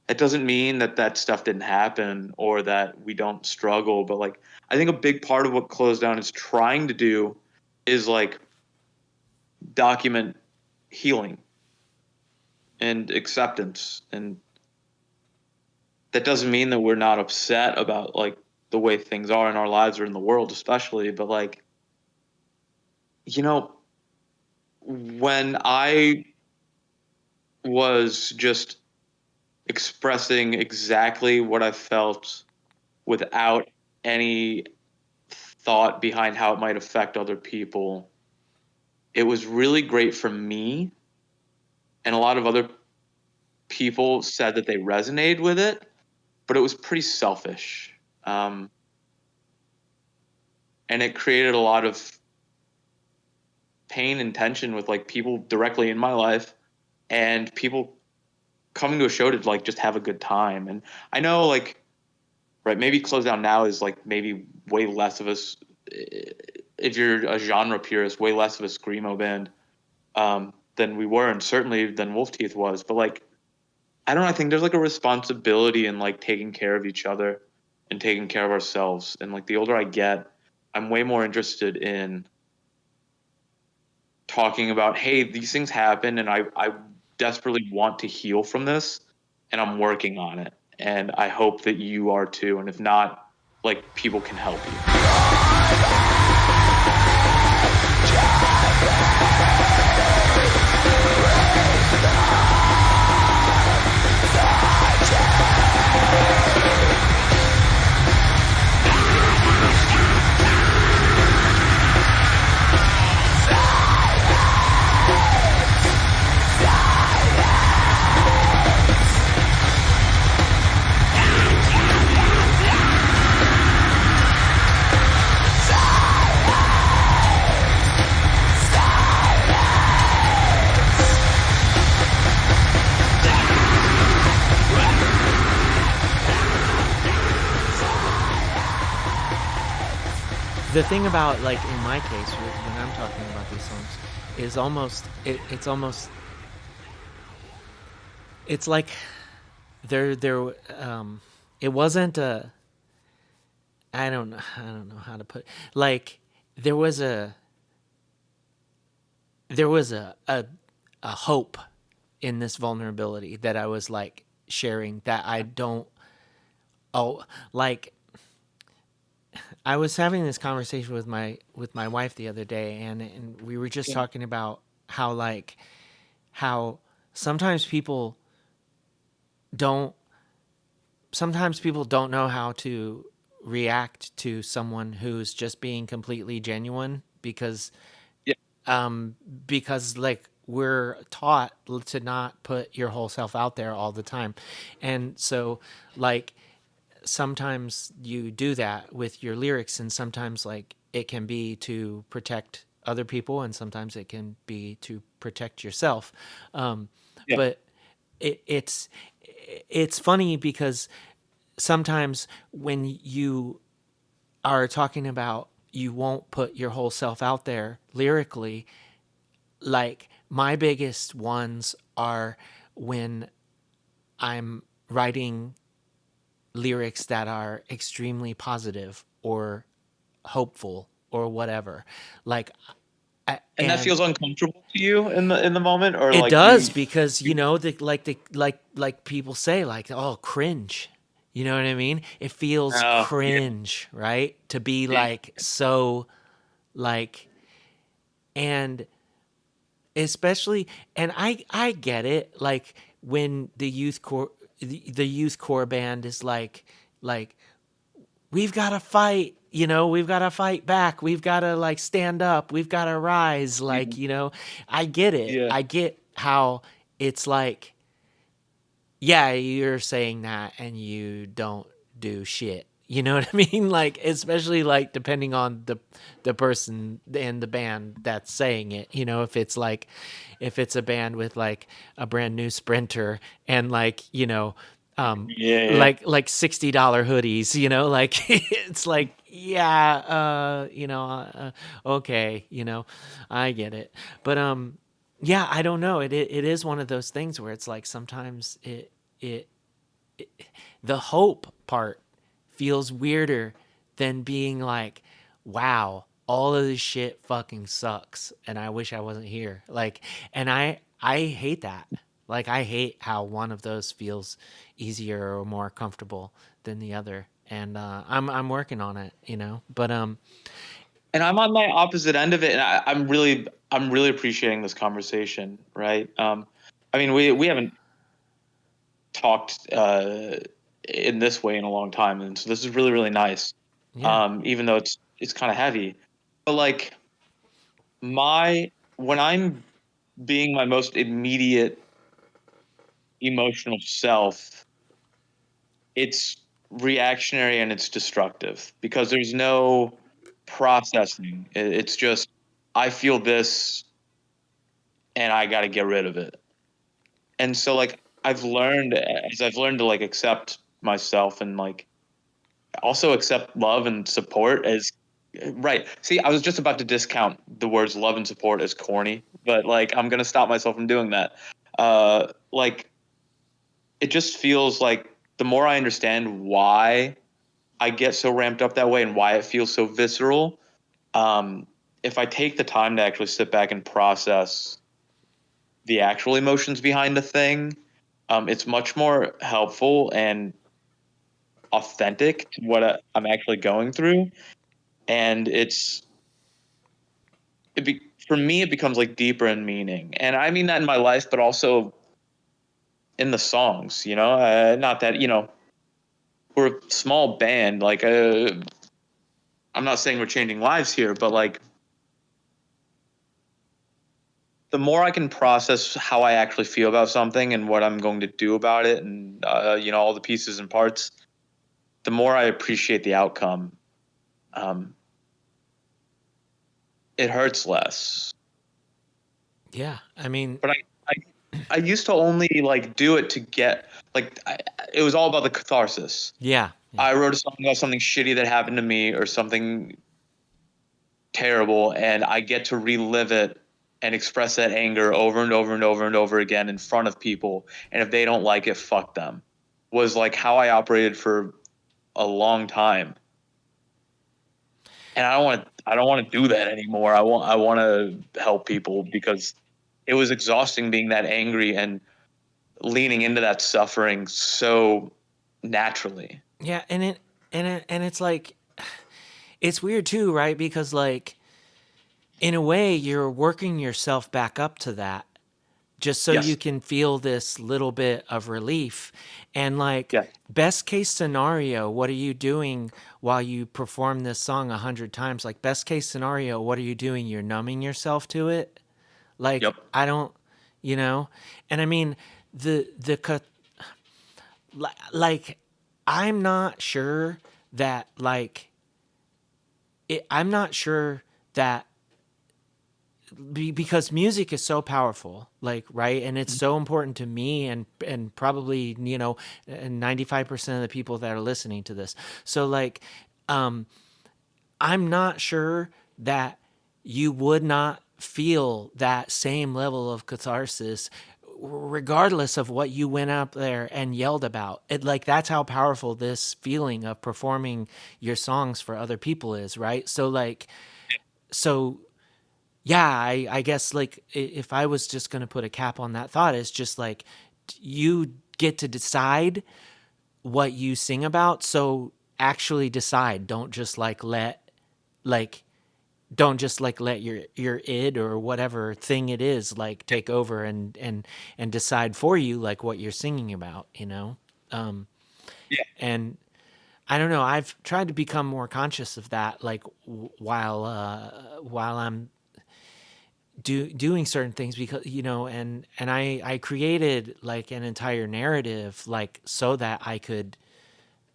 It doesn't mean that that stuff didn't happen or that we don't struggle, but like, I think a big part of what Closedown is trying to do is like document healing and acceptance. And that doesn't mean that we're not upset about like the way things are in our lives or in the world, especially, but like, you know, when I was just expressing exactly what I felt without any thought behind how it might affect other people, it was really great for me. And a lot of other people said that they resonated with it, but it was pretty selfish. And it created a lot of pain and tension with like people directly in my life and people coming to a show to like just have a good time. And I know like right, maybe Closedown now is like maybe way less of a if you're a genre purist, way less of a screamo band than we were, and certainly than Wolf Teeth was. But like, I don't know. I think there's like a responsibility in like taking care of each other and taking care of ourselves. And like the older I get, I'm way more interested in talking about, hey, these things happen, and I desperately want to heal from this, and I'm working on it. And I hope that you are too. And if not, like people can help you. The thing about, like, in my case, when I'm talking about these songs, is it's like there it wasn't a, I don't know how to put, like, there was a there was a hope in this vulnerability that I was like sharing, that I don't, oh, like, I was having this conversation with my wife the other day, and we were just Yeah. talking about how, like, how sometimes people don't sometimes people don't know how to react to someone who's just being completely genuine, because Yeah. um like, we're taught to not put your whole self out there all the time. And so, like, sometimes you do that with your lyrics, and sometimes, like, it can be to protect other people, and sometimes it can be to protect yourself. um, Yeah. but it's funny because sometimes when you are talking about, you won't put your whole self out there lyrically, like, my biggest ones are when I'm writing lyrics that are extremely positive or hopeful or whatever. Like, And that and feels uncomfortable to you in the moment, or it like does, you. because, like people say, like, oh, cringe. You know what I mean? It feels Oh, yeah. cringe, right? To be Yeah. like, so, like, and especially, and I get it, like, when the youth core band is like, we've got to fight, we've got to fight back, we've got to, like, stand up, we've got to rise, like, I get it, Yeah. I get how it's like, yeah, you're saying that and you don't do shit, you know what I mean? Like, especially, like, depending on the person and the band that's saying it, if it's like, if it's a band with, like, a brand new Sprinter, and, like, Yeah. Yeah. like $60 hoodies, like, it's like, yeah, okay, I get it. But yeah, I don't know, it is one of those things where it's like, sometimes it the hope part feels weirder than being like, wow, all of this shit fucking sucks and I wish I wasn't here. Like, and I hate that. Like, I hate how one of those feels easier or more comfortable than the other. And I'm working on it, But And I'm on my opposite end of it, and I'm really appreciating this conversation. Right. I mean, we haven't talked in this way in a long time, and so this is really really nice. yeah. Even though it's kind of heavy, but like my when I'm being my most immediate emotional self, it's reactionary and it's destructive because there's no processing. It's just I feel this and I got to get rid of it. And so like I've learned to like accept myself and like also accept love and support as right. See, I was just about to discount the words love and support as corny, but like I'm gonna stop myself from doing that. Like it just feels like the more I understand why I get so ramped up that way and why it feels so visceral, um, if I take the time to actually sit back and process the actual emotions behind the thing, it's much more helpful and authentic to what I'm actually going through. And for me, it becomes like deeper in meaning. And I mean that in my life, but also in the songs, you know, not that, you know, we're a small band. Like, I'm not saying we're changing lives here, but like the more I can process how I actually feel about something and what I'm going to do about it, and you know all the pieces and parts, the more I appreciate the outcome. Um, it hurts less. Yeah, I mean, But I, I used to only like do it to get like it was all about the catharsis. yeah, yeah, I wrote a song about something shitty that happened to me or something terrible, and I get to relive it and express that anger over and over and over and over again in front of people. And if they don't like it, fuck them. Was like how I operated for a long time. And I don't want to do that anymore. I want to help people because it was exhausting being that angry and leaning into that suffering so naturally. yeah, and it's like it's weird too, right? Because like in a way, you're working yourself back up to that just so you Yes. can feel this little bit of relief. And like Yes. best case scenario, what are you doing while you perform this song 100 times? Like best case scenario, what are you doing? You're numbing yourself to it. Like Yep. I don't, you know, and I mean like I'm not sure that like I'm not sure that because music is so powerful, like, right, and it's so important to me and probably, you know, 95% of the people that are listening to this. So like um I'm not sure that you would not feel that same level of catharsis regardless of what you went up there and yelled about it. Like that's how powerful this feeling of performing your songs for other people is, right? So like so yeah, I guess like if I was just gonna put a cap on that thought, it's just like you get to decide what you sing about. So actually decide. Like don't just like let your id or whatever thing it is like take over and decide for you like what you're singing about, you know. Um, Yeah. and I don't know. I've tried to become more conscious of that, like while I'm doing certain things because you know and I created like an entire narrative like so that I could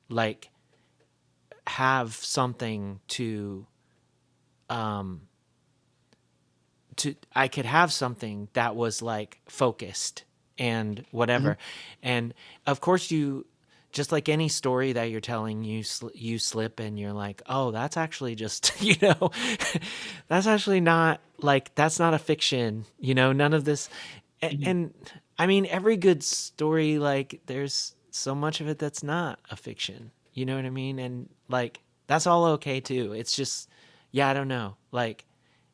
like have something um to I could have something that was like focused and Mhm. whatever. And of course you just like any story that you're telling you slip and you're like, "Oh, that's actually just, you know, that's actually not like that's not a fiction, you know, none of this." Mhm. And I mean, every good story like there's so much of it that's not a fiction. You know what I mean? And like that's all okay too. It's just yeah, I don't know. Like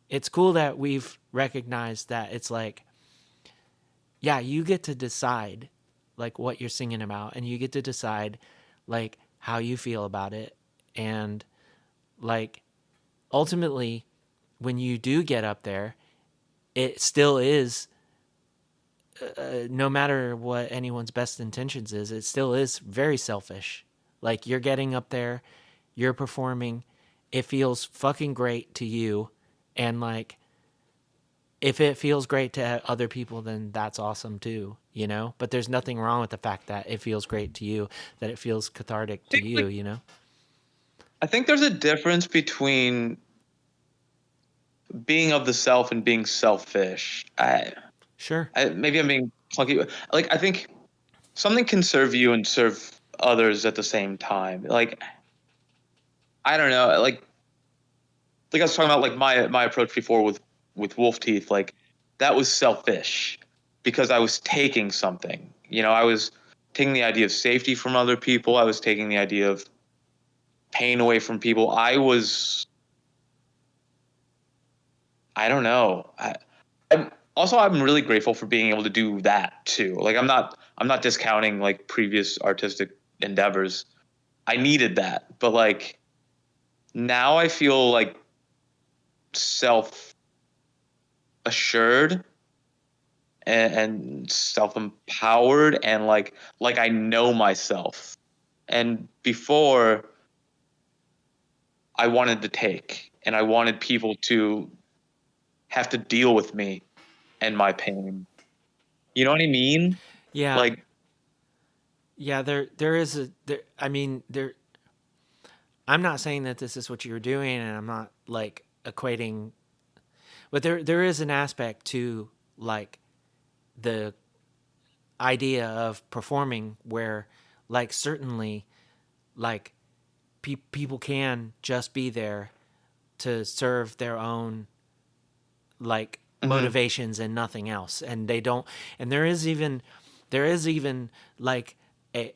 it's cool that we've recognized that it's like, yeah, you get to decide like what you're singing about and you get to decide like how you feel about it. And like ultimately, when you do get up there, it still is, no matter what anyone's best intentions is, it still is very selfish. Like you're getting up there, you're performing, it feels fucking great to you. And like, if it feels great to other people, then that's awesome too, you know? But there's nothing wrong with the fact that it feels great to you, that it feels cathartic to you, you know? I think there's a difference between being of the self and being selfish. Sure. Maybe I'm being clunky. Like I think something can serve you and serve others at the same time. Like I don't know. Like I was talking about like my approach before with Wolf Teeth. Like that was selfish because I was taking something. You know, I was taking the idea of safety from other people. I was taking the idea of pain away from people. I don't know. I'm really grateful for being able to do that too. Like I'm not discounting like previous artistic endeavors. I needed that, but like now I feel like self assured and self empowered and like I know myself. And before I wanted to take and I wanted people to have to deal with me and my pain. You know what I mean? Yeah. Like, Yeah, there is a there I mean, there I'm not saying that this is what you're doing, and I'm not like equating, but there is an aspect to like the idea of performing where like certainly like people can just be there to serve their own like mhm, motivations and nothing else, and they don't, and there is even like a,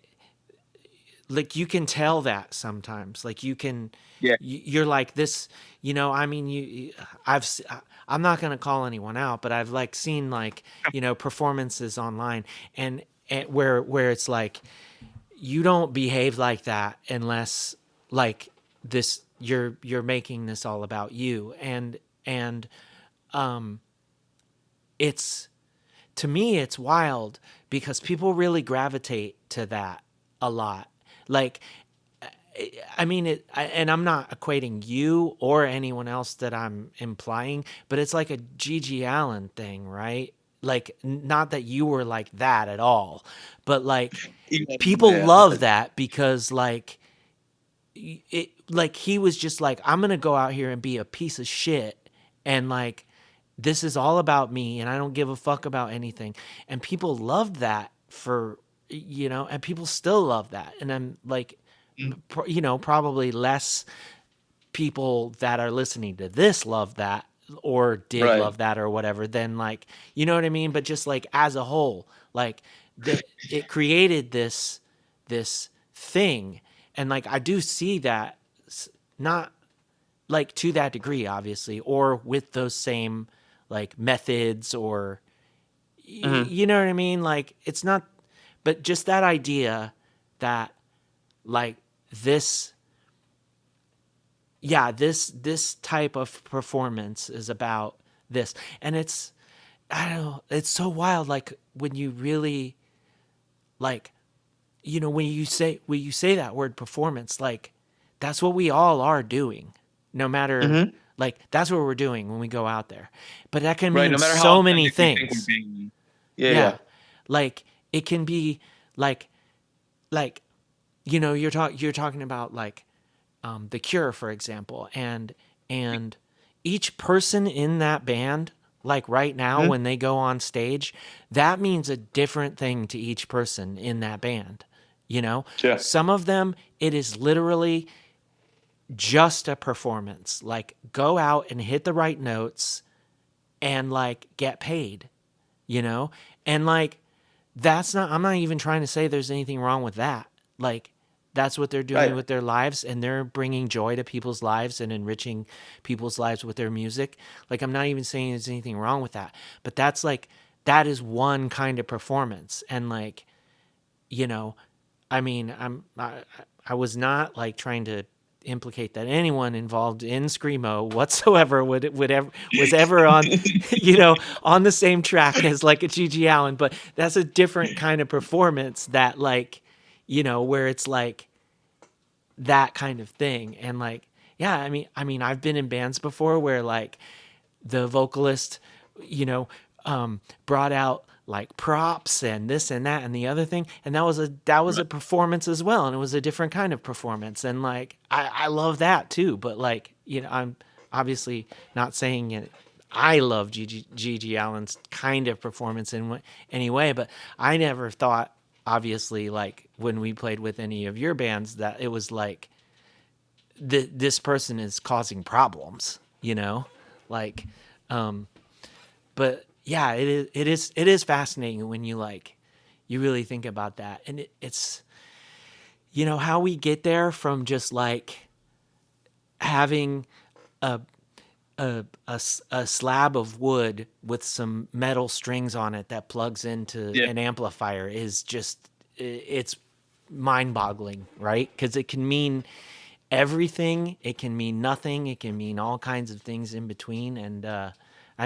like you can tell that sometimes, like you can, yeah, you're like this, I mean, I've I'm not going to call anyone out, but I've like seen like, performances online, and where it's like you don't behave like that unless like this you're making this all about you, and it's, to me it's wild because people really gravitate to that a lot. Like, I mean, and I'm not equating you or anyone else that I'm implying, but it's like a Gigi Allen thing, right? Like, not that you were like that at all, but like people yeah, love that because like like he was just like, I'm gonna go out here and be a piece of shit, and like this is all about me, and I don't give a fuck about anything, and people loved that for, and people still love that, and I'm like, probably less people that are listening to this love that or did right. love that or whatever than like, you know what I mean, but just like as a whole, like it created this thing, and like I do see that, not like to that degree obviously, or with those same like methods, or Mhm, you know what I mean, like it's not, but just that idea that like this, yeah, this type of performance is about this, and it's, I don't know, it's so wild, like when you really like, when you say that word performance, like that's what we all are doing, no matter, mhm. like that's what we're doing when we go out there, but that can Right. mean No matter how so many authentic we think we're things. being. Yeah, Yeah, yeah. like it can be like like you're talking about like, the Cure, for example, and each person in that band, like right now Mhm. when they go on stage, that means a different thing to each person in that band. Yeah. Some of them, it is literally just a performance. Like, go out and hit the right notes and like get paid, you know? And like, that's not, I'm not even trying to say there's anything wrong with that. Like, that's what they're doing Right. with their lives, and they're bringing joy to people's lives and enriching people's lives with their music. Like, I'm not even saying there's anything wrong with that, but that's like, that is one kind of performance. And like, you know, I mean, I was not like trying to implicate that anyone involved in screamo whatsoever would ever was ever on, on the same track as like a Gigi Allen, but that's a different kind of performance that like, where it's like that kind of thing. And like, yeah, I mean I've been in bands before where like the vocalist, you know, brought out like props and this and that and the other thing, and that was a Right. performance as well, and it was a different kind of performance, and like I love that too. But like, obviously not saying it. I love Gigi Allen's kind of performance in any way, but I never thought, obviously, like when we played with any of your bands, that it was like this person is causing problems, you know, like, but yeah, it is fascinating when you like you really think about that, and it's how we get there from just like having a a slab of wood with some metal strings on it that plugs into Yeah. an amplifier is just it's mind-boggling, right? Because it can mean everything, it can mean nothing, it can mean all kinds of things in between, and I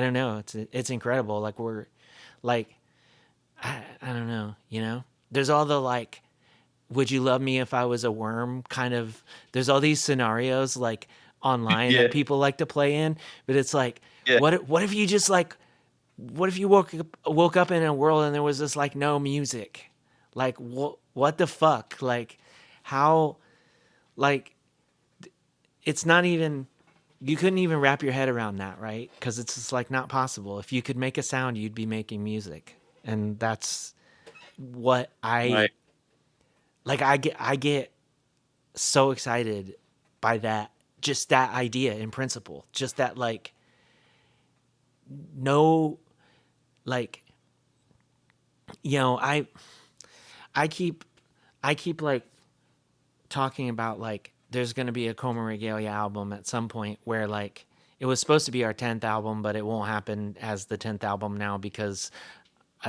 don't know, it's incredible. Like we're like I don't know, there's all the like would you love me if I was a worm kind of, there's all these scenarios like online Yeah. that people like to play in, but it's like Yeah. what if you just like what if you woke up in a world and there was just like no music? Like what the fuck? Like how, like it's not even, you couldn't even wrap your head around that, right? Cuz it's just like not possible. If you could make a sound, you'd be making music. And that's what I Right. like. I get so excited by that, just that idea in principle, just that like no, like I keep like talking about like there's going to be a Coma Regalia album at some point where like it was supposed to be our 10th album, but it won't happen as the 10th album now because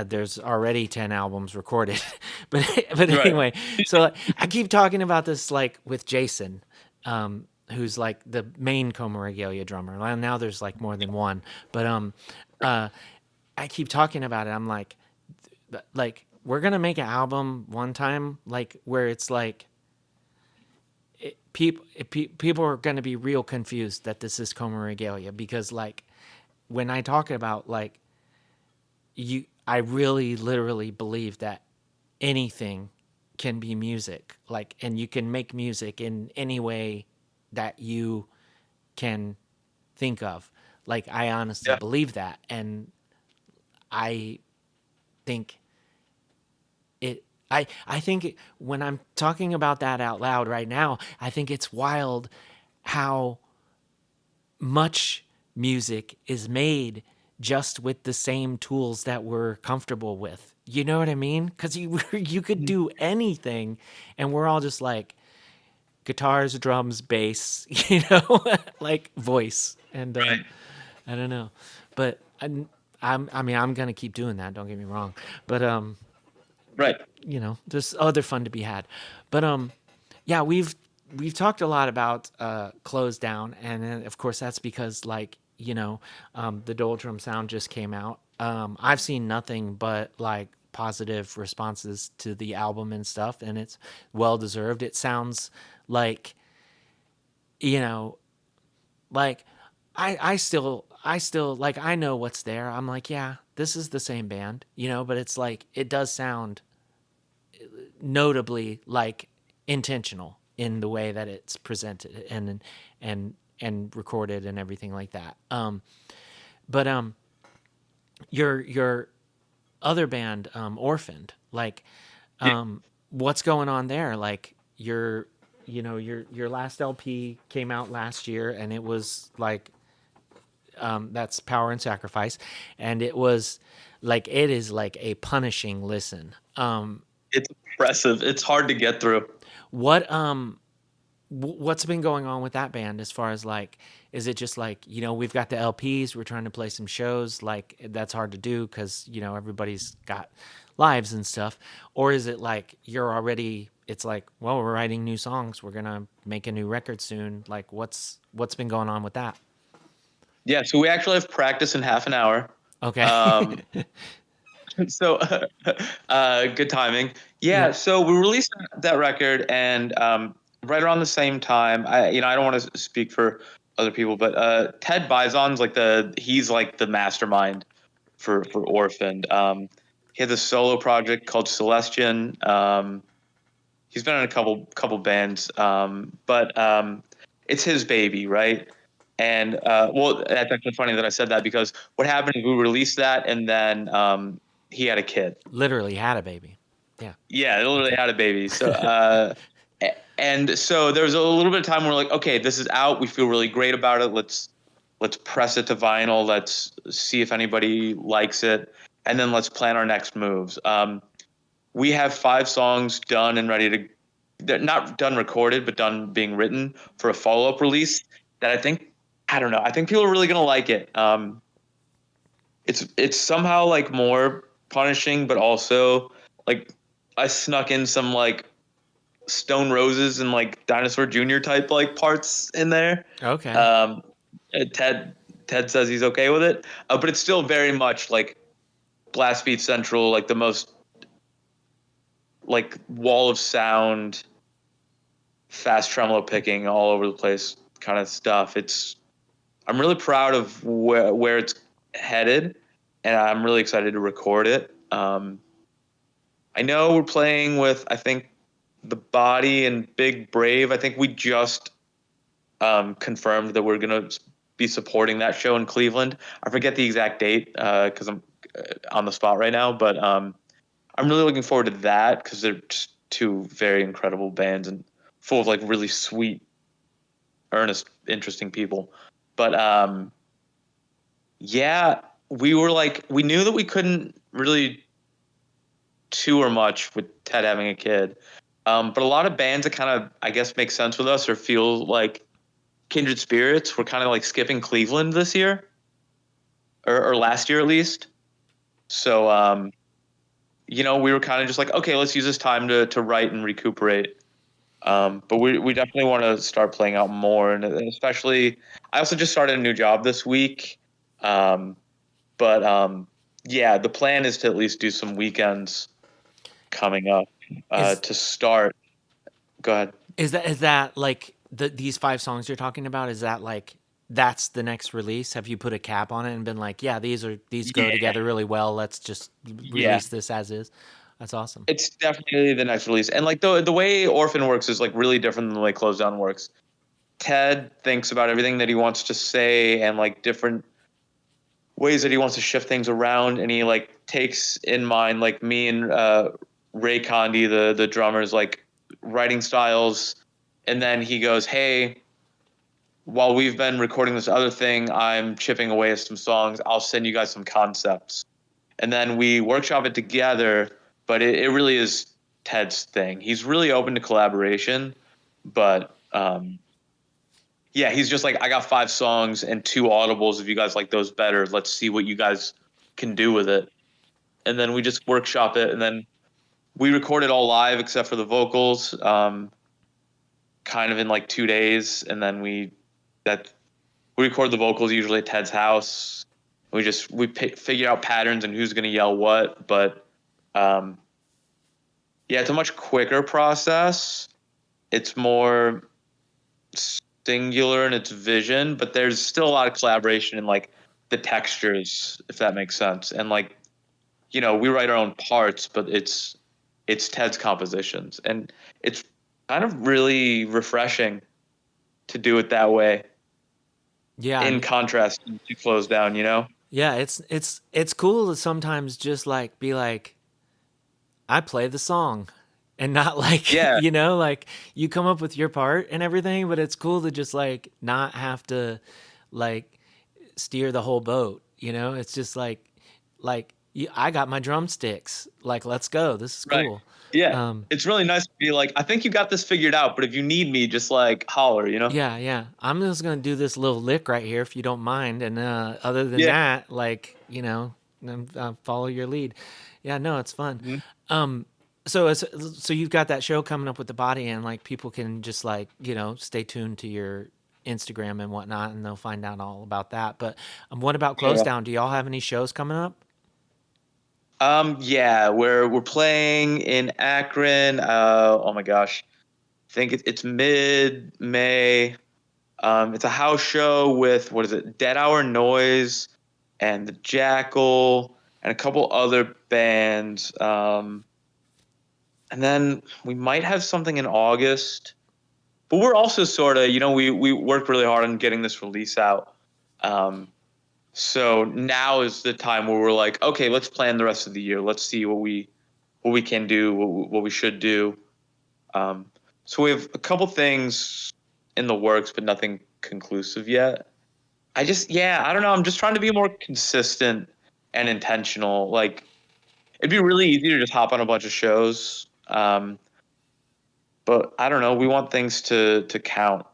there's already 10 albums recorded. but Right. anyway, so like, I keep talking about this like with Jason, who's like the main Coma Regalia drummer. Well, now there's like more than one, but uh, I keep talking about it. I'm like we're gonna make an album one time, like where it's like people are gonna be real confused that this is Coma Regalia because like when I talk about like I really literally believe that anything can be music, like, and you can make music in any way that you can think of. Like I honestly Yeah. believe that, and I think I think when I'm talking about that out loud right now, I think it's wild how much music is made just with the same tools that we're comfortable with. You know what I mean? Because you could Mhm. do anything, and we're all just like guitars, drums, bass, like voice, and Right. I don't know, but I mean I'm gonna keep doing that. Don't get me wrong, but Right. there's other fun to be had. But yeah, we've talked a lot about Closedown, and then, of course that's because like the Doldrum sound just came out. I've seen nothing but like positive responses to the album and stuff, and it's well deserved. It sounds like you know like I still like I know what's there. I'm like, yeah, this is the same band, but it's like it does sound notably like intentional in the way that it's presented and recorded and everything like that. But your other band, Orphaned, like, Yeah. what's going on there? Like your last LP came out last year, and it was like that's Power and Sacrifice, and it was like it is like a punishing listen. It's impressive. It's hard to get through. What what's been going on with that band as far as like is it just like we've got the LPs, we're trying to play some shows, like that's hard to do because everybody's got lives and stuff, or is it like you're already, it's like, well, we're writing new songs, we're gonna make a new record soon, like what's been going on with that? Yeah. So we actually have practice in half an hour. Okay. Um, so good timing. Yeah. Yeah. So we released that record, and right around the same time, I don't want to speak for other people, but Ted Bison's like he's like the mastermind for Orphaned. He has a solo project called Celestian. He's been in a couple bands, but it's his baby, right? And well, that's actually funny that I said that because what happened is we released that, and then he had a kid. Literally had a baby. Yeah. Yeah, they literally Okay. had a baby. So and so there was a little bit of time where we're like, okay, this is out. We feel really great about it. Let's press it to vinyl. Let's see if anybody likes it, and then let's plan our next moves. We have 5 songs done and ready to. They're not done recorded, but done being written for a follow up release. That I don't know. I think people are really gonna like it. It's somehow like more punishing, but also like I snuck in some like Stone Roses and like Dinosaur Jr. type like parts in there. Okay. Um, Ted Ted says he's okay with it, but it's still very much like blast beat central, like the most like wall of sound, fast tremolo picking all over the place kind of stuff. I'm really proud of where it's headed, and I'm really excited to record it. I know we're playing with, I think, The Body and Big Brave. I think we just confirmed that we're going to be supporting that show in Cleveland. I forget the exact date because I'm on the spot right now, but I'm really looking forward to that because they're just 2 very incredible bands and full of like really sweet, earnest, interesting people. But yeah, we knew that we couldn't really tour much with Ted having a kid. But a lot of bands that kind of, I guess, make sense with us or feel like kindred spirits were kind of like skipping Cleveland this year or last year at least. So, we were kind of just like, okay, let's use this time to write and recuperate. But we definitely want to start playing out more. And especially, I also just started a new job this week. Um, but yeah, the plan is to at least do some weekends coming up Is to start. Go ahead. is that like these 5 songs you're talking about? Is that like that's the next release? Have you put a cap on it and been like, yeah, these go Yeah, together really well. Let's just yeah. release this as is. That's awesome. It's definitely the next release. And like the way Orphan works is like really different than the way Closedown works. Ted thinks about everything that he wants to say and like different ways that he wants to shift things around, and he like takes in mind like me and Ray Condi, the drummers, like writing styles, and then he goes, "Hey, while we've been recording this other thing, I'm chipping away at some songs. I'll send you guys some concepts." And then we workshop it together, but it really is Ted's thing. He's really open to collaboration, but yeah, he's just like, I got 5 songs and 2 audibles. If you guys like those better, let's see what you guys can do with it. And then we just workshop it, and then we record it all live except for the vocals, kind of in like 2 days, and then that we record the vocals usually at Ted's house. We figure out patterns and who's going to yell what, but yeah, it's a much quicker process. It's more singular in its vision, but there's still a lot of collaboration in like the textures, if that makes sense. And like, we write our own parts, but it's Ted's compositions, and it's kind of really refreshing to do it that way. Yeah, In contrast to Close Down, yeah. It's cool to sometimes just like be like, I play the song and not like, Yeah, like you come up with your part and everything, but it's cool to just like not have to like steer the whole boat, It's just like I got my drumsticks. Like, let's go. This is right. cool. Yeah, Um, it's really nice to be like, I think you got this figured out, but if you need me, just like holler. yeah, yeah. I'm just gonna do this little lick right here if you don't mind. And other than Yeah. that, like, follow your lead. Yeah, no, it's fun. Mhm. Um, so you've got that show coming up with the body, and like people can just like stay tuned to your Instagram and whatnot, and they'll find out all about that. But what about Close Yeah. Down? Do y'all have any shows coming up? Yeah, we're playing in Akron. Oh my gosh, I think it's mid May. It's a house show with, what is it, Dead Hour Noise and the Jackal and a couple other bands. And then we might have something in August. but we're also sort of, we worked really hard on getting this release out. Um, so now is the time where we're like, okay, let's plan the rest of the year. Let's see what we can do, what we should do. Um, so we have a couple things in the works, but nothing conclusive yet. Yeah, I don't know. I'm just trying to be more consistent and intentional. Like, it'd be really easy to just hop on a bunch of shows. But I don't know. We want things to count.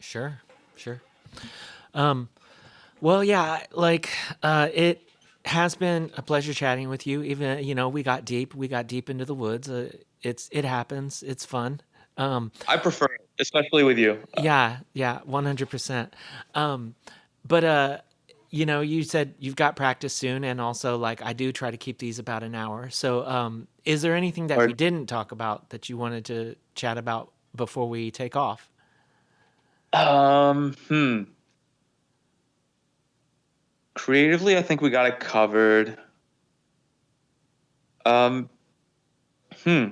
Sure, sure. Um, well, yeah, like it has been a pleasure chatting with you. Even we got deep into the woods. It happens. It's fun. Um, I prefer it, especially with you. yeah, yeah, 100%. Um, but you said you've got practice soon, and also like I do try to keep these about an hour. So, is there anything that we Or, didn't talk about that you wanted to chat about before we take off? um, hmm. Creatively, I think we got it covered. Um, hmm.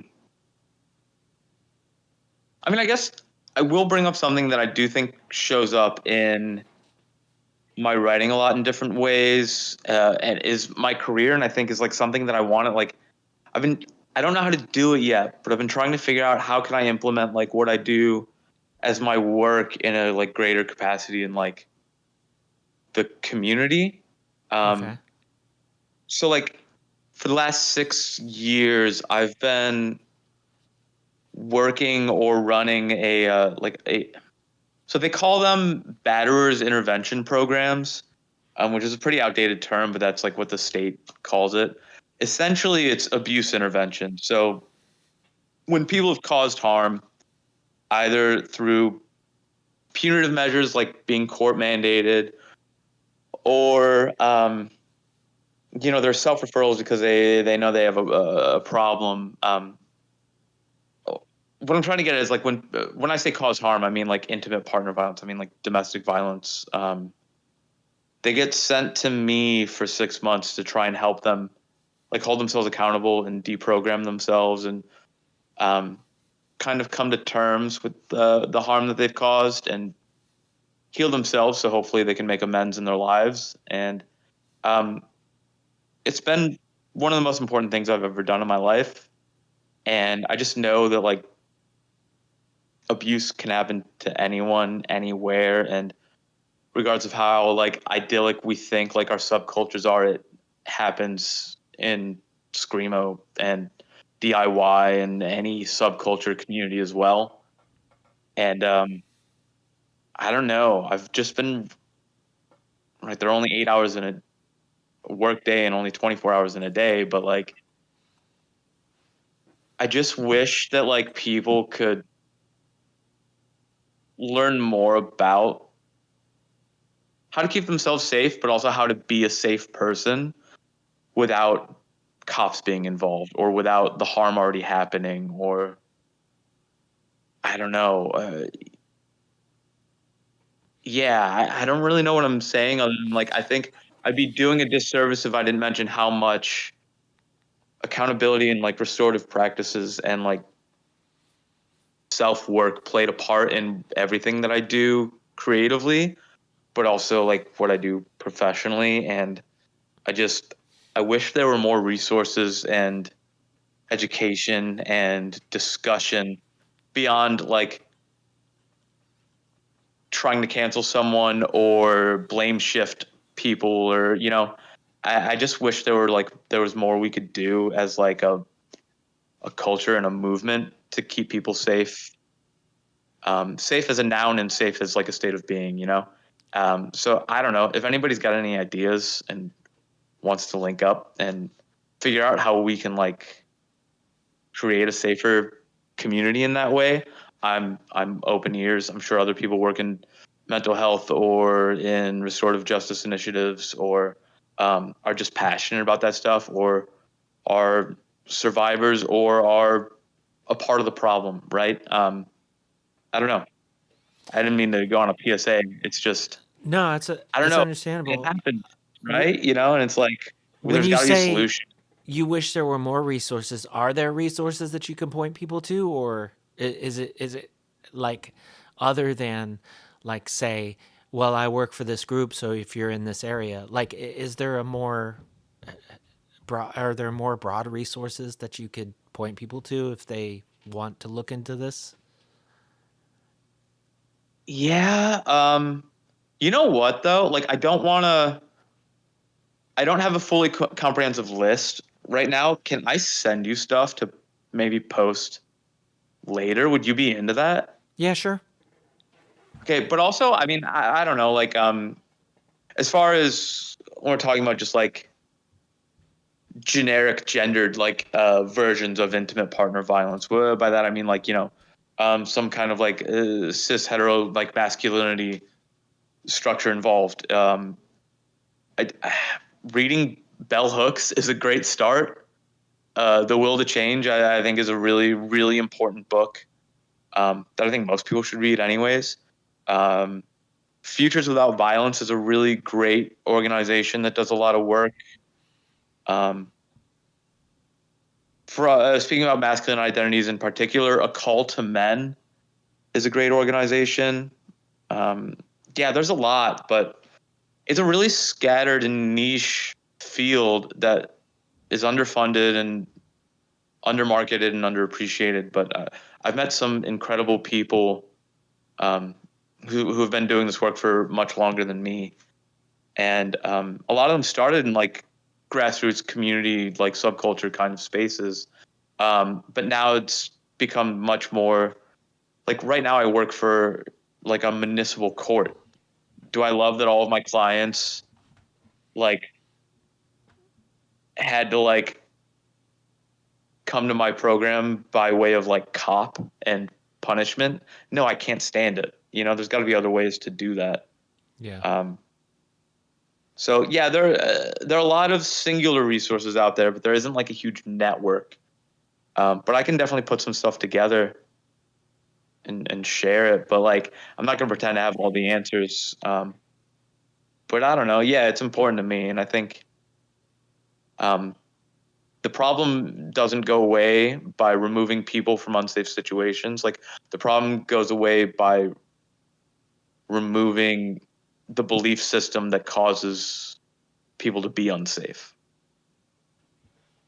I mean, I guess I will bring up something that I do think shows up in my writing a lot in different ways, and is my career, and I think is like something that I want to like. I've been I don't know how to do it yet, but I've been trying to figure out how can I implement like what I do as my work in a like greater capacity in like the community. Um, Okay. so like for the last 6 years, I've been working or running a so they call them batterers intervention programs, which is a pretty outdated term, but that's like what the state calls it. Essentially, it's abuse intervention. So when people have caused harm, either through punitive measures like being court mandated, or they're self referrals because they know they have a problem. What I'm trying to get at is like when I say cause harm, I mean like intimate partner violence. I mean like domestic violence. They get sent to me for 6 months to try and help them like hold themselves accountable and deprogram themselves and um, kind of come to terms with the harm that they've caused and heal themselves. So hopefully they can make amends in their lives. And um, it's been one of the most important things I've ever done in my life. And I just know that like abuse can happen to anyone, anywhere, and regardless of how like idyllic we think like our subcultures are, it happens in screamo and DIY and any subculture community as well. And I don't know. I've just been right. There are only 8 hours in a work day and only 24 hours in a day, but like I just wish that like people could learn more about how to keep themselves safe, but also how to be a safe person without cops being involved or without the harm already happening or I don't know. Yeah, I don't really know what I'm saying other than like I think I'd be doing a disservice if I didn't mention how much accountability and like restorative practices and like self work played a part in everything that I do creatively, but also like what I do professionally. And I just I wish there were more resources and education and discussion beyond like trying to cancel someone or blame shift people or I just wish there was more we could do as like a culture and a movement to keep people safe, safe as a noun and safe as like a state of being. So I don't know if anybody's got any ideas and wants to link up and figure out how we can like create a safer community in that way. I'm open ears. I'm sure other people work in mental health or in restorative justice initiatives or are just passionate about that stuff or are survivors or are a part of the problem, right? I don't know. I didn't mean to go on a PSA. It's just No, I don't it's know. It understandable. happens, W- right? And it's like when there's you got to be a say solution. you wish there were more resources, are there resources that you can point people to, or is it like other than like say, well, I work for this group, so if you're in this area, like is there a more are there more broad resources that you could point people to if they want to look into this? Yeah. You know what though? Like, I don't have a fully comprehensive list right now. Can I send you stuff to maybe post later? Would you be into that? Yeah, sure. Okay, but also, I mean, I don't know, like, as far as when we're talking about just like generic gendered like versions of intimate partner violence. Well, by that I mean like, some kind of like cis hetero like masculinity structure involved. I, reading Bell Hooks is a great start. The Will to Change, I think, is a really, really important book that I think most people should read, anyways. Um, Futures Without Violence is a really great organization that does a lot of work. Um, for speaking about masculine identities in particular, A Call to Men is a great organization. Um, yeah, there's a lot, but it's a really scattered and niche field that is underfunded and undermarketed and underappreciated. But I've met some incredible people um, who have been doing this work for much longer than me, and a lot of them started in like grassroots community, like subculture kind of spaces. But now it's become much more like right now I work for like a municipal court. Do I love that all of my clients like had to like come to my program by way of like cop and punishment? No, I can't stand it. There's got to be other ways to do that. Yeah. So yeah, there are a lot of singular resources out there, but there isn't like a huge network. But I can definitely put some stuff together and share it. But like, I'm not gonna pretend to have all the answers. But I don't know. Yeah, it's important to me, and I think the problem doesn't go away by removing people from unsafe situations. Like, the problem goes away by removing the belief system that causes people to be unsafe.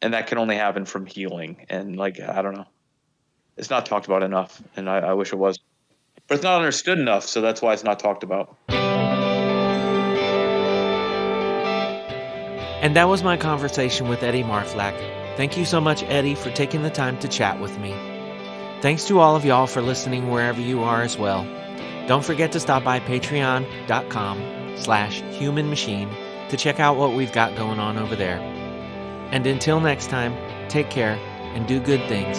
And that can only happen from healing. And like, I don't know. It's not talked about enough, and I wish it was. But it's not understood enough, so that's why it's not talked about. And that was my conversation with Eddy Marflak. Thank you so much, Eddy, for taking the time to chat with me. Thanks to all of y'all for listening wherever you are as well. Don't forget to stop by patreon.com/humanmachine to check out what we've got going on over there. And until next time, take care and do good things.